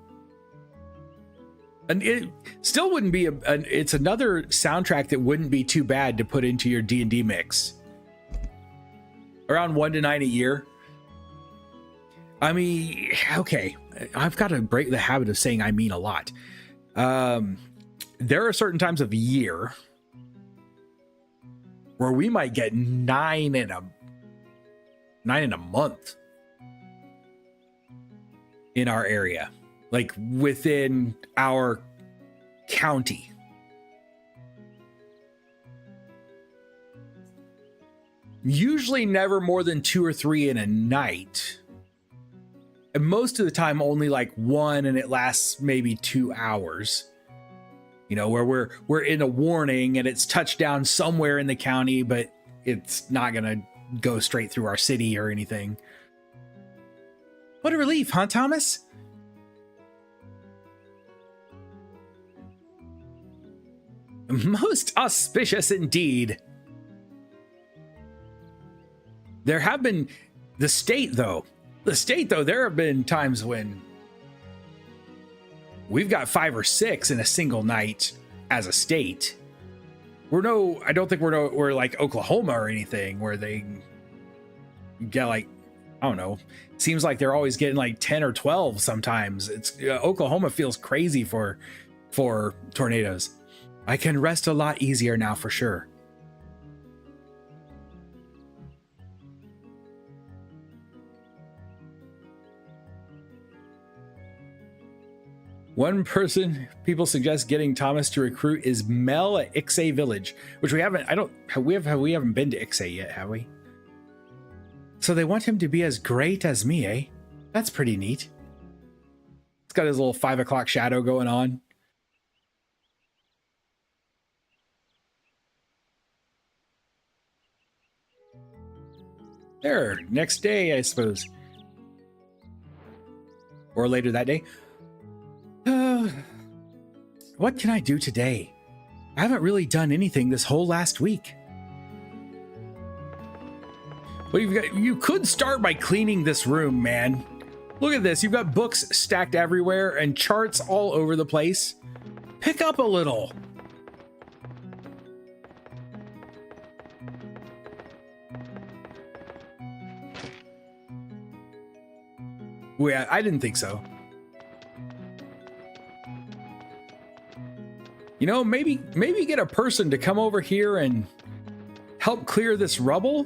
Speaker 1: And it still wouldn't be it's another soundtrack that wouldn't be too bad to put into your D&D mix. Around 1 to 9 a year. I mean, okay, I've got to break the habit of saying I mean a lot. There are certain times of the year where we might get 9 in a month in our area, like within our county. Usually never more than 2 or 3 in a night. And most of the time only like 1, and it lasts maybe 2 hours. You know, where we're in a warning and it's touched down somewhere in the county, but it's not gonna go straight through our city or anything. What a relief, huh, Thomas? Most auspicious indeed. There have been the state though, there have been times when we've got 5 or 6 in a single night as a state. I don't think we're like Oklahoma or anything where they get like, I don't know. Seems like they're always getting like 10 or 12 sometimes. It's Oklahoma feels crazy for tornadoes. I can rest a lot easier now for sure. One person people suggest getting Thomas to recruit is Mel at Ixay Village, which we haven't been to Ixay yet, have we? So they want him to be as great as me, eh? That's pretty neat. It's got his little 5 o'clock shadow going on. There, next day, I suppose. Or later that day. What can I do today? I haven't really done anything this whole last week. Well, you could start by cleaning this room, man. Look at this. You've got books stacked everywhere and charts all over the place. Pick up a little. Well, yeah, I didn't think so. You know, maybe get a person to come over here and help clear this rubble.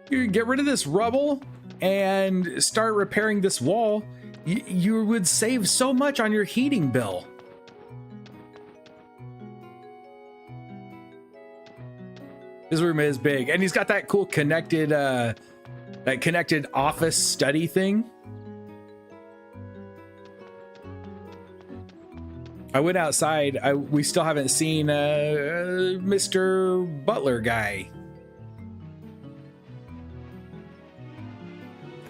Speaker 1: You get rid of this rubble and start repairing this wall. You would save so much on your heating bill. His room is big, and he's got that cool connected office study thing. I went outside. We still haven't seen Mr. Butler guy.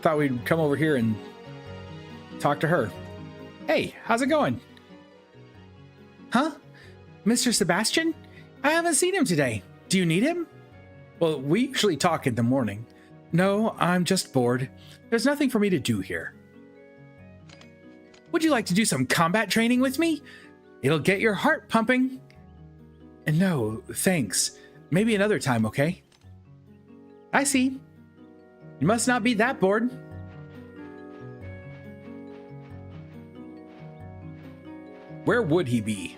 Speaker 1: Thought we'd come over here and talk to her. Hey, how's it going? Huh? Mr. Sebastian? I haven't seen him today. Do you need him? Well, we usually talk in the morning. No, I'm just bored. There's nothing for me to do here. Would you like to do some combat training with me? It'll get your heart pumping. And no, thanks. Maybe another time, okay? I see. You must not be that bored. Where would he be?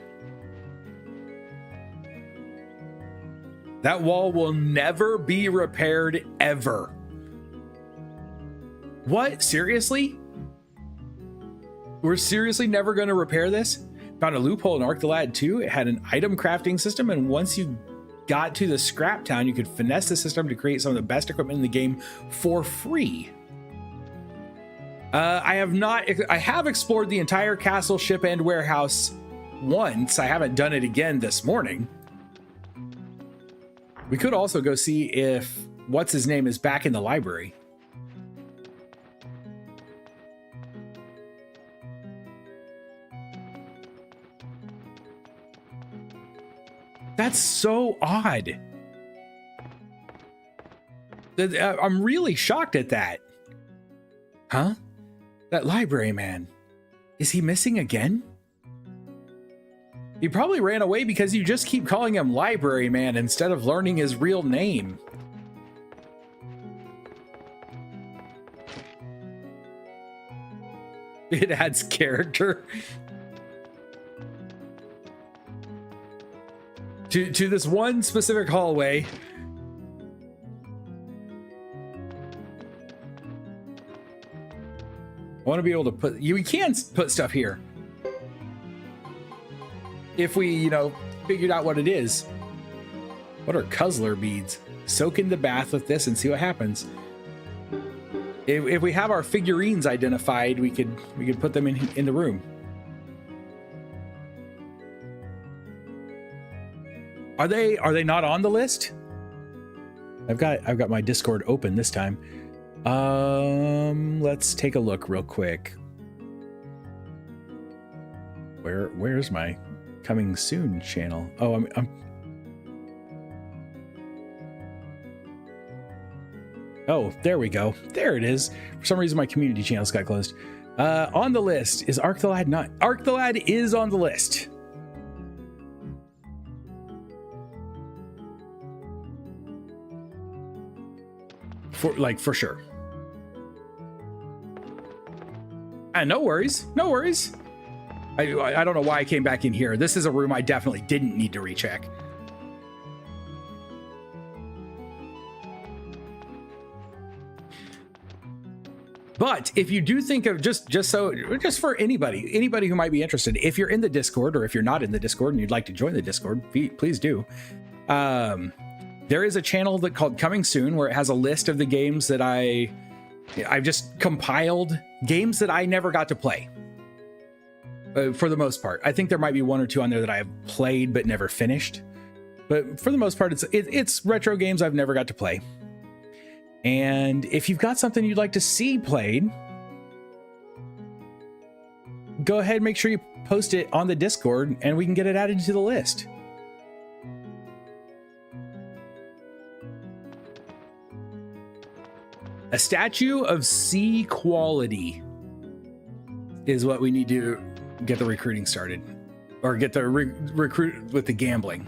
Speaker 1: That wall will never be repaired, ever. What? Seriously? We're seriously never going to repair this? Found a loophole in Arc the Lad 2. It had an item crafting system, and once you got to the scrap town, you could finesse the system to create some of the best equipment in the game for free. I have explored the entire castle, ship, and warehouse once. I haven't done it again this morning. We could also go see if what's his name is back in the library. That's so odd. I'm really shocked at that. Huh? That library man. Is he missing again? He probably ran away because you just keep calling him library man instead of learning his real name. It adds character. To this one specific hallway. I want to be able to put we can put stuff here if we figured out what it is. What are Cuzzler beads? Soak in the bath with this and see what happens. If we have our figurines identified, we could put them in the room. Are they not on the list? I've got my Discord open this time. Let's take a look real quick. Where's my coming soon channel? Oh, I'm Oh, there we go. There it is. For some reason my community channels got closed. On the list is Arc the Lad not. Arc the Lad is on the list. For sure. No worries. No worries. I don't know why I came back in here. This is a room I definitely didn't need to recheck. But if you do think of just for anybody who might be interested, if you're in the Discord or if you're not in the Discord and you'd like to join the Discord, please do. There is a channel called Coming Soon where it has a list of the games that I've just compiled, games that I never got to play. For the most part, I think there might be one or two on there that I have played but never finished. But for the most part, it's retro games I've never got to play. And if you've got something you'd like to see played, go ahead and make sure you post it on the Discord and we can get it added to the list. A statue of C quality is what we need to get the recruiting started, or get the recruit with the gambling.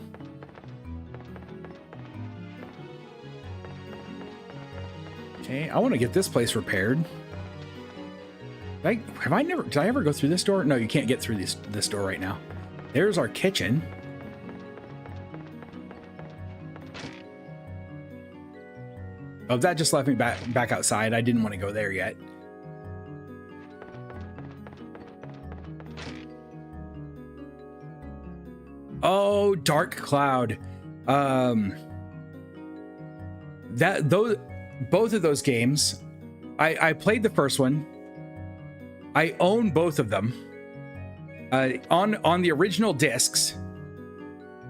Speaker 1: Okay, I want to get this place repaired. Did I ever go through this door? No, you can't get through this door right now. There's our kitchen. Oh, that just left me back outside. I didn't want to go there yet. Oh, Dark Cloud. Both of those games, I played the first one. I own both of them on the original discs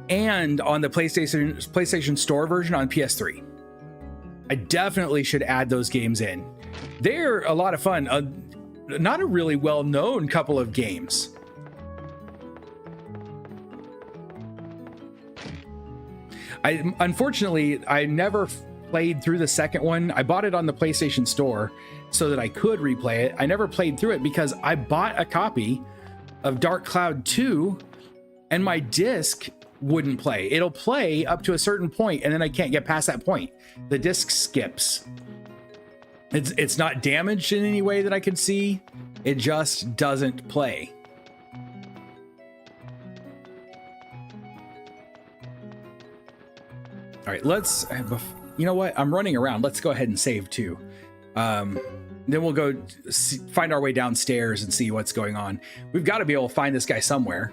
Speaker 1: and on the PlayStation Store version on PS3. I definitely should add those games in. They're a lot of fun. Not a really well-known couple of games. Unfortunately, I never played through the second one. I bought it on the PlayStation Store so that I could replay it. I never played through it because I bought a copy of Dark Cloud 2 and my disc wouldn't play. It'll play up to a certain point and then I can't get past that point. The disc skips. It's not damaged in any way that I could see. It just doesn't play. All right, let's, you know what? I'm running around. Let's go ahead and save too. Then we'll go find our way downstairs and see what's going on. We've got to be able to find this guy somewhere.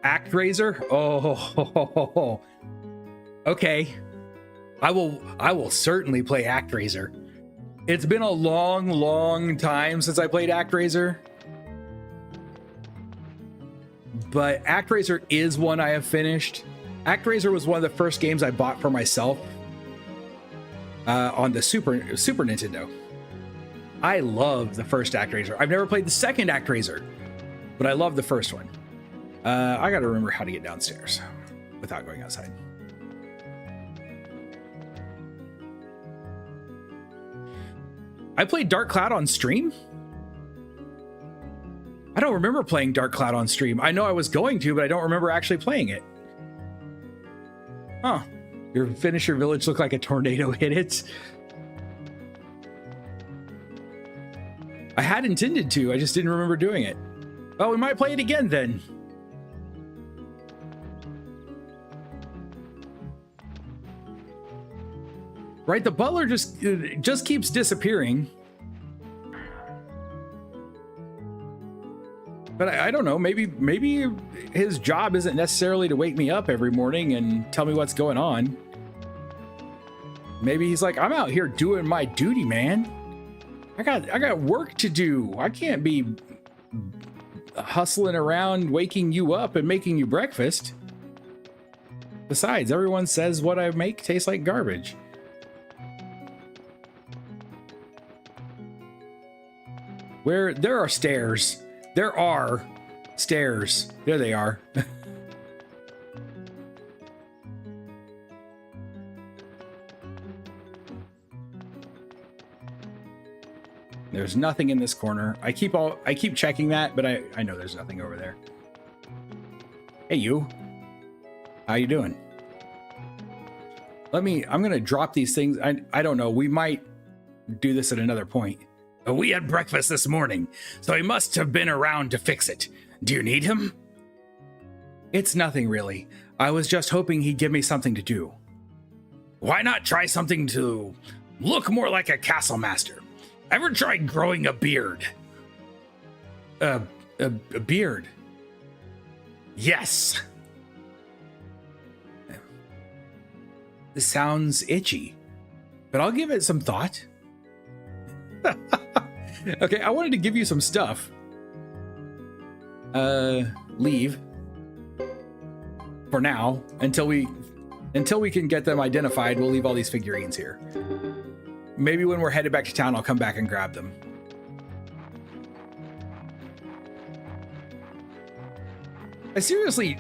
Speaker 1: ActRaiser? Oh, okay. I will certainly play ActRaiser. It's been a long time since I played ActRaiser. But ActRaiser is one I have finished. ActRaiser was one of the first games I bought for myself on the Super Nintendo. I love the first ActRaiser. I've never played the second ActRaiser, but I love the first one. I got to remember how to get downstairs without going outside. I played Dark Cloud on stream. I don't remember playing Dark Cloud on stream. I know I was going to, but I don't remember actually playing it. Huh. Your finisher village looked like a tornado hit it. I had intended to, I just didn't remember doing it. Well, we might play it again then. Right, the butler just keeps disappearing. But I don't know, maybe his job isn't necessarily to wake me up every morning and tell me what's going on. Maybe he's like, I'm out here doing my duty, man. I got work to do. I can't be hustling around, waking you up and making you breakfast. Besides, everyone says what I make tastes like garbage. Where there are stairs. There are stairs. There they are. There's nothing in this corner. I keep checking that, but I know there's nothing over there. Hey, you. How you doing? I'm gonna drop these things. I don't know. We might do this at another point. We had breakfast this morning, so he must have been around to fix it. Do you need him? It's nothing really. I was just hoping he'd give me something to do. Why not try something to look more like a castle master? Ever tried growing a beard? A beard? Yes. This sounds itchy, but I'll give it some thought. Okay, I wanted to give you some stuff. Leave. For now, until we can get them identified, we'll leave all these figurines here. Maybe when we're headed back to town, I'll come back and grab them. I seriously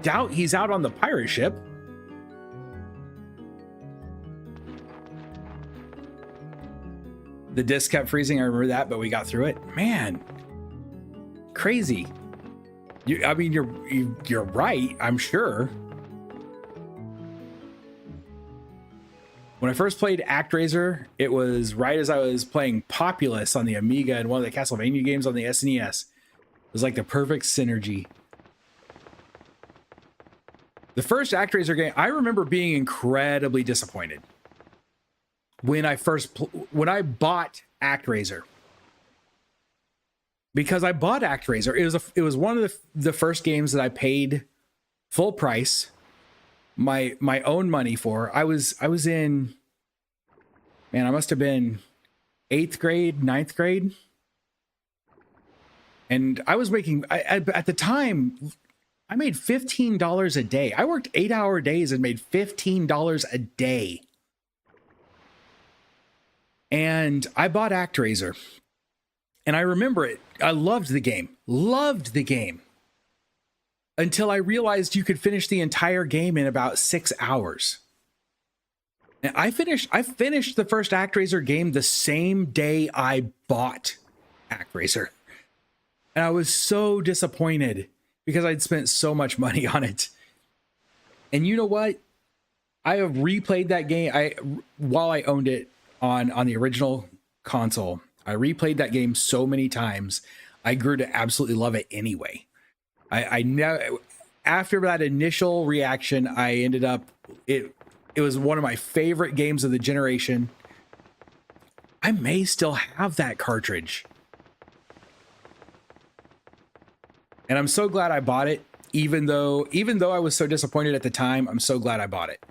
Speaker 1: doubt he's out on the pirate ship. The disc kept freezing. I remember that, but we got through it. Man, crazy. You're right. I'm sure. When I first played ActRaiser, it was right as I was playing Populous on the Amiga and one of the Castlevania games on the SNES. It was like the perfect synergy. The first ActRaiser game, I remember being incredibly disappointed when I bought ActRaiser. Because I bought ActRaiser. It was one of the first games that I paid full price, my own money for. I was in, man, I must have been 8th grade, 9th grade. And I was making, at the time, I made $15 a day. I worked 8-hour days and made $15 a day. And I bought ActRaiser. And I remember it. I loved the game. Loved the game. Until I realized you could finish the entire game in about 6 hours. And I finished the first ActRaiser game the same day I bought ActRaiser. And I was so disappointed because I'd spent so much money on it. And you know what? I have replayed that game while I owned it on the original console. I replayed that game so many times. I grew to absolutely love it anyway. I know after that initial reaction, I ended up it was one of my favorite games of the generation. I may still have that cartridge. And I'm so glad I bought it, even though I was so disappointed at the time. I'm so glad I bought it.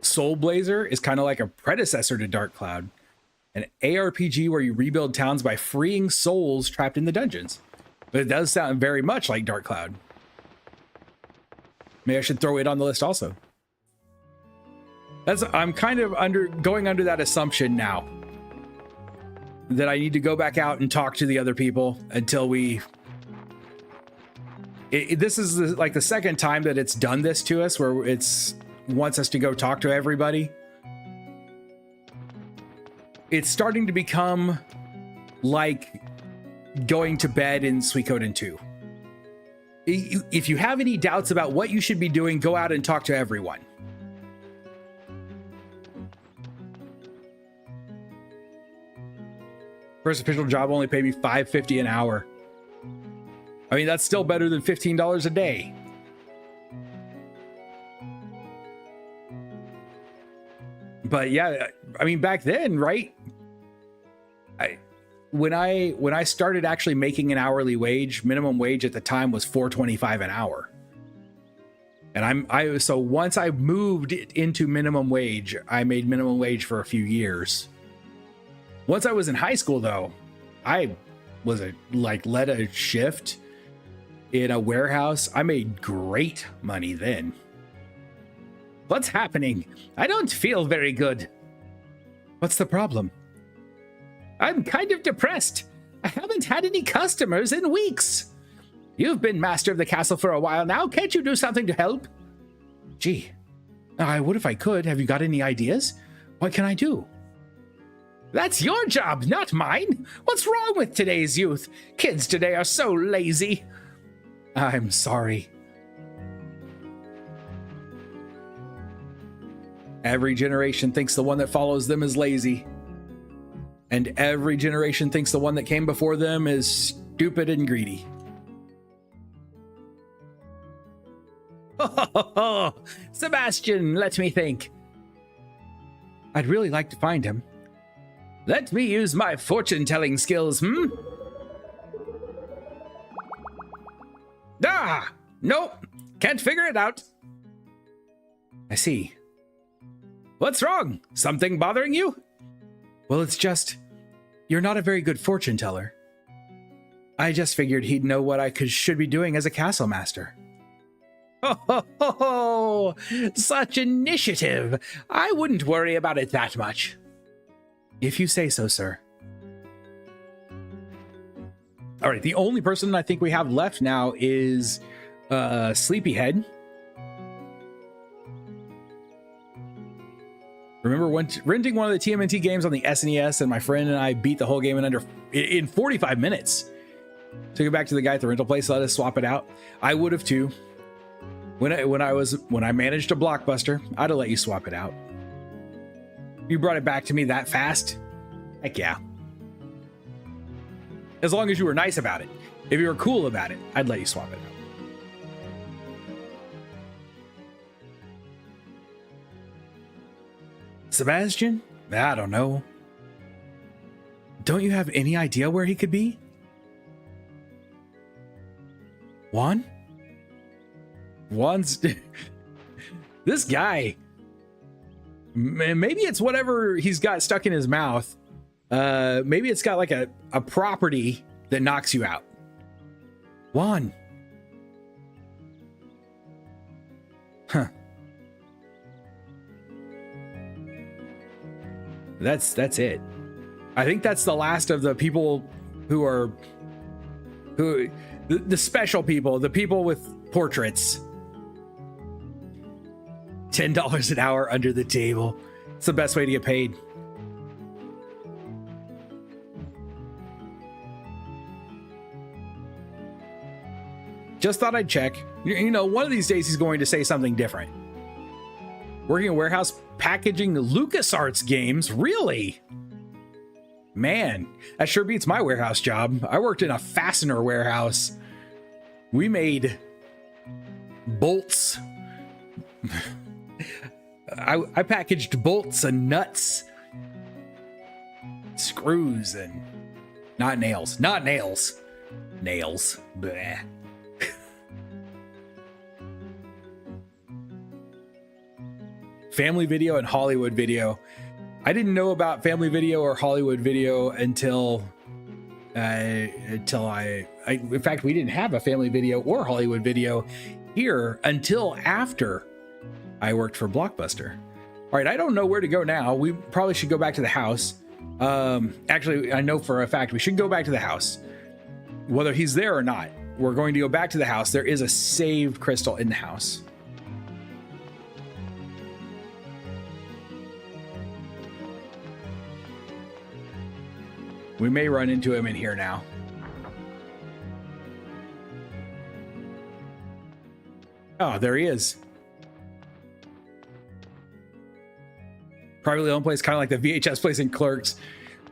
Speaker 1: Soul Blazer is kind of like a predecessor to Dark Cloud, an ARPG where you rebuild towns by freeing souls trapped in the dungeons. But it does sound very much like Dark Cloud. Maybe I should throw it on the list also. I'm kind of going under that assumption now that I need to go back out and talk to the other people until this is like the second time that it's done this to us, where it's wants us to go talk to everybody. It's starting to become like going to bed in Suikoden 2. If you have any doubts about what you should be doing, go out and talk to everyone. First official job only paid me $5.50 an hour. I mean, that's still better than $15 a day. But yeah, I mean, back then, right? When I started actually making an hourly wage, minimum wage at the time was $4.25 an hour. And so once I moved into minimum wage, I made minimum wage for a few years. Once I was in high school, though, I was led a shift in a warehouse. I made great money then. What's happening? I don't feel very good. What's the problem? I'm kind of depressed. I haven't had any customers in weeks. You've been master of the castle for a while now. Can't you do something to help? Gee, I would if I could. Have you got any ideas? What can I do? That's your job, not mine. What's wrong with today's youth? Kids today are so lazy. I'm sorry. Every generation thinks the one that follows them is lazy. And every generation thinks the one that came before them is stupid and greedy. Oh, Sebastian, let me think. I'd really like to find him. Let me use my fortune-telling skills, Ah! Nope. Can't figure it out. I see. What's wrong? Something bothering you? Well, it's just, you're not a very good fortune teller. I just figured he'd know what I should be doing as a castle master. Oh, such initiative. I wouldn't worry about it that much. If you say so, sir. All right, the only person I think we have left now is Sleepyhead. Remember renting one of the TMNT games on the SNES, and my friend and I beat the whole game in 45 minutes. Took it back to the guy at the rental place, let us swap it out. I would have too. When I managed a Blockbuster, I'd have let you swap it out. You brought it back to me that fast? Heck yeah. As long as you were nice about it. If you were cool about it, I'd let you swap it out. Sebastian? I don't know. Don't you have any idea where he could be? Juan? Juan's... This guy... Maybe it's whatever he's got stuck in his mouth. Maybe it's got like a property that knocks you out. Juan. Huh. That's it. I think that's the last of the people who the special people, the people with portraits. $10 an hour under the table. It's the best way to get paid. Just thought I'd check. You know, one of these days he's going to say something different. Working in a warehouse packaging LucasArts games? Really? Man, that sure beats my warehouse job. I worked in a fastener warehouse. We made bolts. I packaged bolts and nuts. Screws and not nails. Not nails. Nails. Bleh. Family Video and Hollywood Video. I didn't know about Family Video or Hollywood Video until in fact, we didn't have a Family Video or Hollywood Video here until after I worked for Blockbuster. All right, I don't know where to go now. We probably should go back to the house. Actually, I know for a fact we should go back to the house. Whether he's there or not, we're going to go back to the house. There is a saved crystal in the house. We may run into him in here now. Oh, there he is. Privately owned place, kind of like the VHS place in Clerks.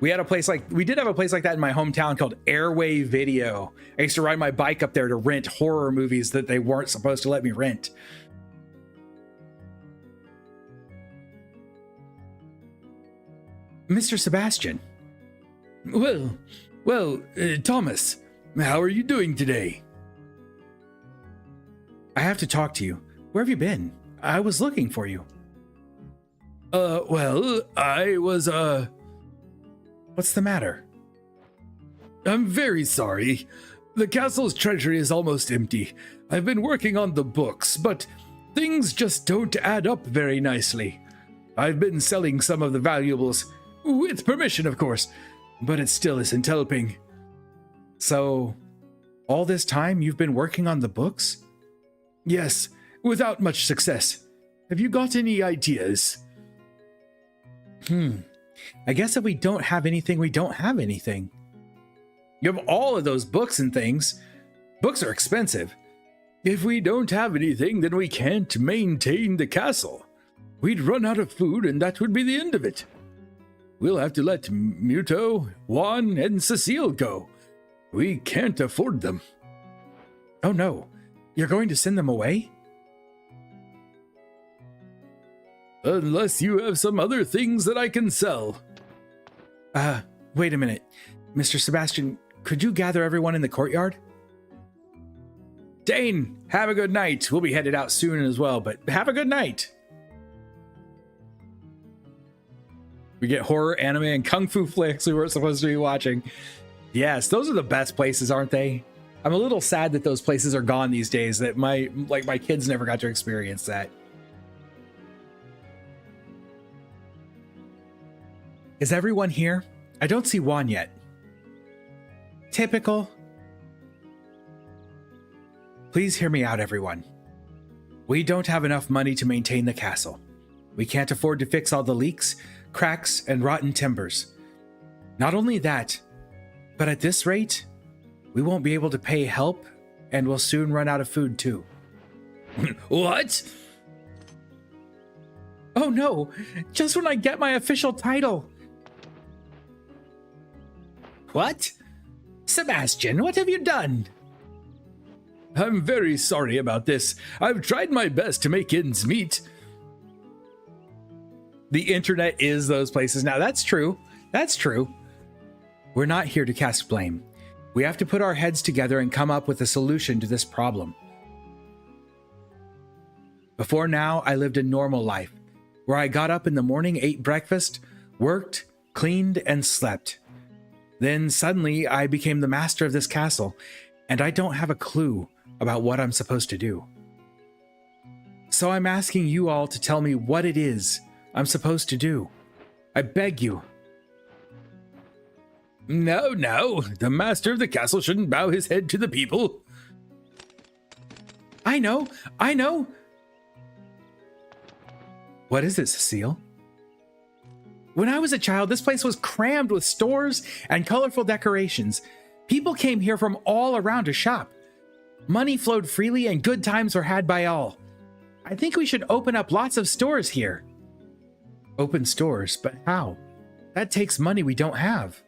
Speaker 1: We did have a place like that in my hometown called Airway Video. I used to ride my bike up there to rent horror movies that they weren't supposed to let me rent. Mr. Sebastian. Well, Thomas, how are you doing today? I have to talk to you. Where have you been? I was looking for you. Well, I was, What's the matter? I'm very sorry. The castle's treasury is almost empty. I've been working on the books, but things just don't add up very nicely. I've been selling some of the valuables, with permission, of course, but it still isn't helping. So, all this time you've been working on the books? Yes, without much success. Have you got any ideas? I guess if we don't have anything, we don't have anything. You have all of those books and things. Books are expensive. If we don't have anything, then we can't maintain the castle. We'd run out of food and that would be the end of it. We'll have to let Muto, Juan, and Cecile go. We can't afford them. Oh no, you're going to send them away? Unless you have some other things that I can sell. Wait a minute. Mr. Sebastian, could you gather everyone in the courtyard? Dane, have a good night. We'll be headed out soon as well, but have a good night. We get horror, anime, and kung fu flicks we weren't supposed to be watching. Yes, those are the best places, aren't they? I'm a little sad that those places are gone these days, that my kids never got to experience that. Is everyone here? I don't see Juan yet. Typical. Please hear me out, everyone. We don't have enough money to maintain the castle. We can't afford to fix all the leaks, cracks, and rotten timbers. Not only that, but at this rate, we won't be able to pay help and we'll soon run out of food too. What? Oh no, just when I get my official title. What? Sebastian, what have you done? I'm very sorry about this. I've tried my best to make ends meet. The internet is those places. Now, that's true. That's true. We're not here to cast blame. We have to put our heads together and come up with a solution to this problem. Before now, I lived a normal life, where I got up in the morning, ate breakfast, worked, cleaned, and slept. Then suddenly, I became the master of this castle, and I don't have a clue about what I'm supposed to do. So I'm asking you all to tell me what it is I'm supposed to do. I beg you. No, no. The master of the castle shouldn't bow his head to the people. I know. What is it, Cecile? When I was a child, this place was crammed with stores and colorful decorations. People came here from all around to shop. Money flowed freely and good times were had by all. I think we should open up lots of stores here. Open stores, but how? That takes money we don't have.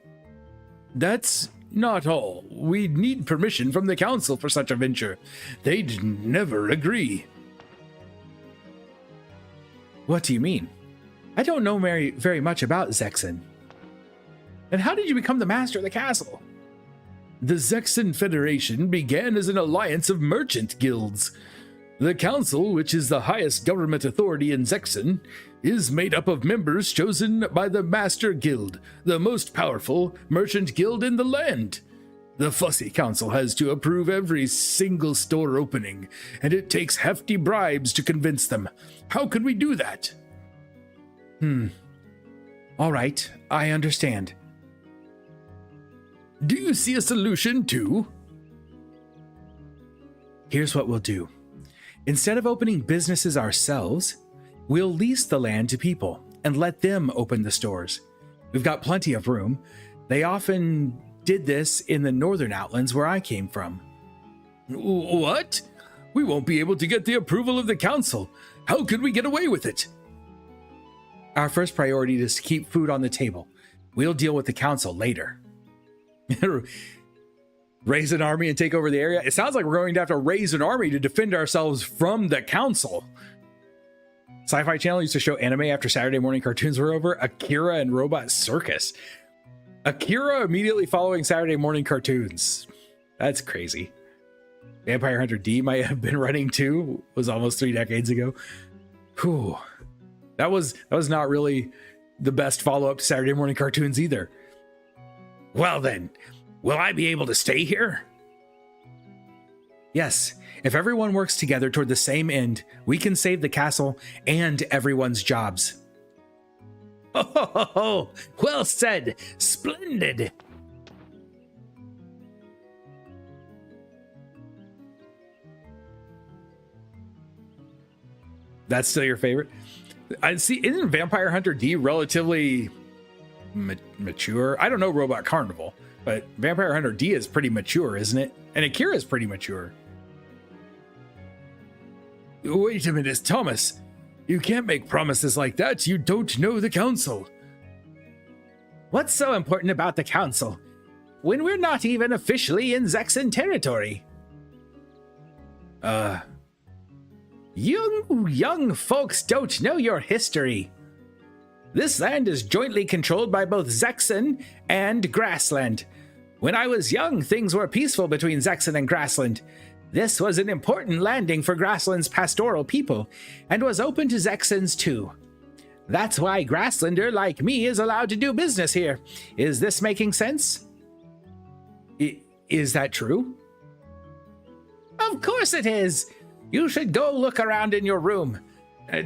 Speaker 1: That's not all. We need permission from the council for such a venture. They'd never agree. What do you mean? I don't know very much about Zexen. And how did you become the master of the castle? The Zexen Federation began as an alliance of merchant guilds. The council, which is the highest government authority in Zexen, is made up of members chosen by the Master Guild, the most powerful merchant guild in the land. The Fussy Council has to approve every single store opening, and it takes hefty bribes to convince them. How could we do that? All right, I understand. Do you see a solution too? Here's what we'll do. Instead of opening businesses ourselves, we'll lease the land to people and let them open the stores. We've got plenty of room. They often did this in the northern outlands where I came from. What? We won't be able to get the approval of the council. How could we get away with it? Our first priority is to keep food on the table. We'll deal with the council later. Raise an army and take over the area? It sounds like we're going to have to raise an army to defend ourselves from the council. Sci-Fi Channel used to show anime after Saturday morning cartoons were over. Akira and Robot Circus. Akira immediately following Saturday morning cartoons. That's crazy. Vampire Hunter D might have been running too. It was almost 3 decades ago. Whew. That was not really the best follow-up to Saturday morning cartoons either. Well then, will I be able to stay here? Yes, if everyone works together toward the same end, we can save the castle and everyone's jobs. Oh, well said. Splendid. That's still your favorite? I see. Isn't Vampire Hunter D relatively mature? I don't know Robot Carnival, but Vampire Hunter D is pretty mature, isn't it? And Akira is pretty mature. Wait a minute, Thomas. You can't make promises like that. You don't know the council. What's so important about the council when we're not even officially in Zexen territory? Young folks don't know your history. This land is jointly controlled by both Zexen and Grassland. When I was young, things were peaceful between Zexen and Grassland. This was an important landing for Grassland's pastoral people, and was open to Zexens too. That's why Grasslander like me is allowed to do business here. Is this making sense? Is that true? Of course it is. You should go look around in your room.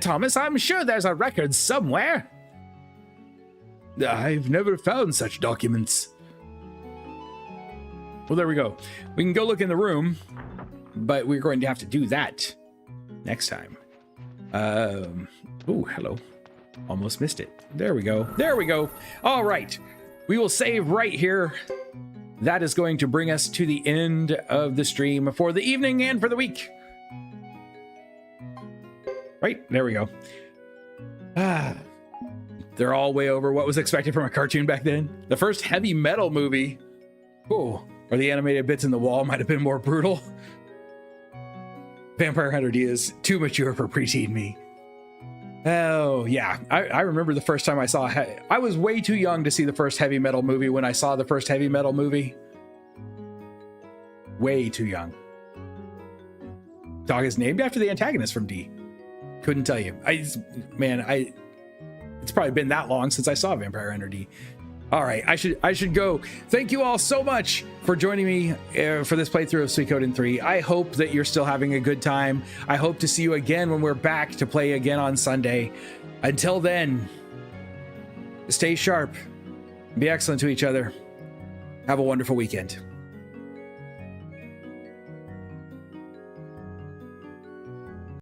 Speaker 1: Thomas, I'm sure there's a record somewhere. I've never found such documents. Well, there we go. We can go look in the room, but we're going to have to do that next time. Oh, hello. Almost missed it. There we go. There we go. All right. We will save right here. That is going to bring us to the end of the stream for the evening and for the week. Right, there we go. They're all way over what was expected from a cartoon back then. The first heavy metal movie, or the animated bits in the wall might have been more brutal. Vampire Hunter D is too mature for preteen me. Oh, yeah. I remember the first time I saw I was way too young to see the first heavy metal movie when I saw the first heavy metal movie. Way too young. Dog is named after the antagonist from D. Couldn't tell you. It's probably been that long since I saw Vampire Hunter D. All right, I should go. Thank you all so much for joining me for this playthrough of Suikoden 3. I hope that you're still having a good time. I hope to see you again when we're back to play again on Sunday. Until then, stay sharp, be excellent to each other. Have a wonderful weekend.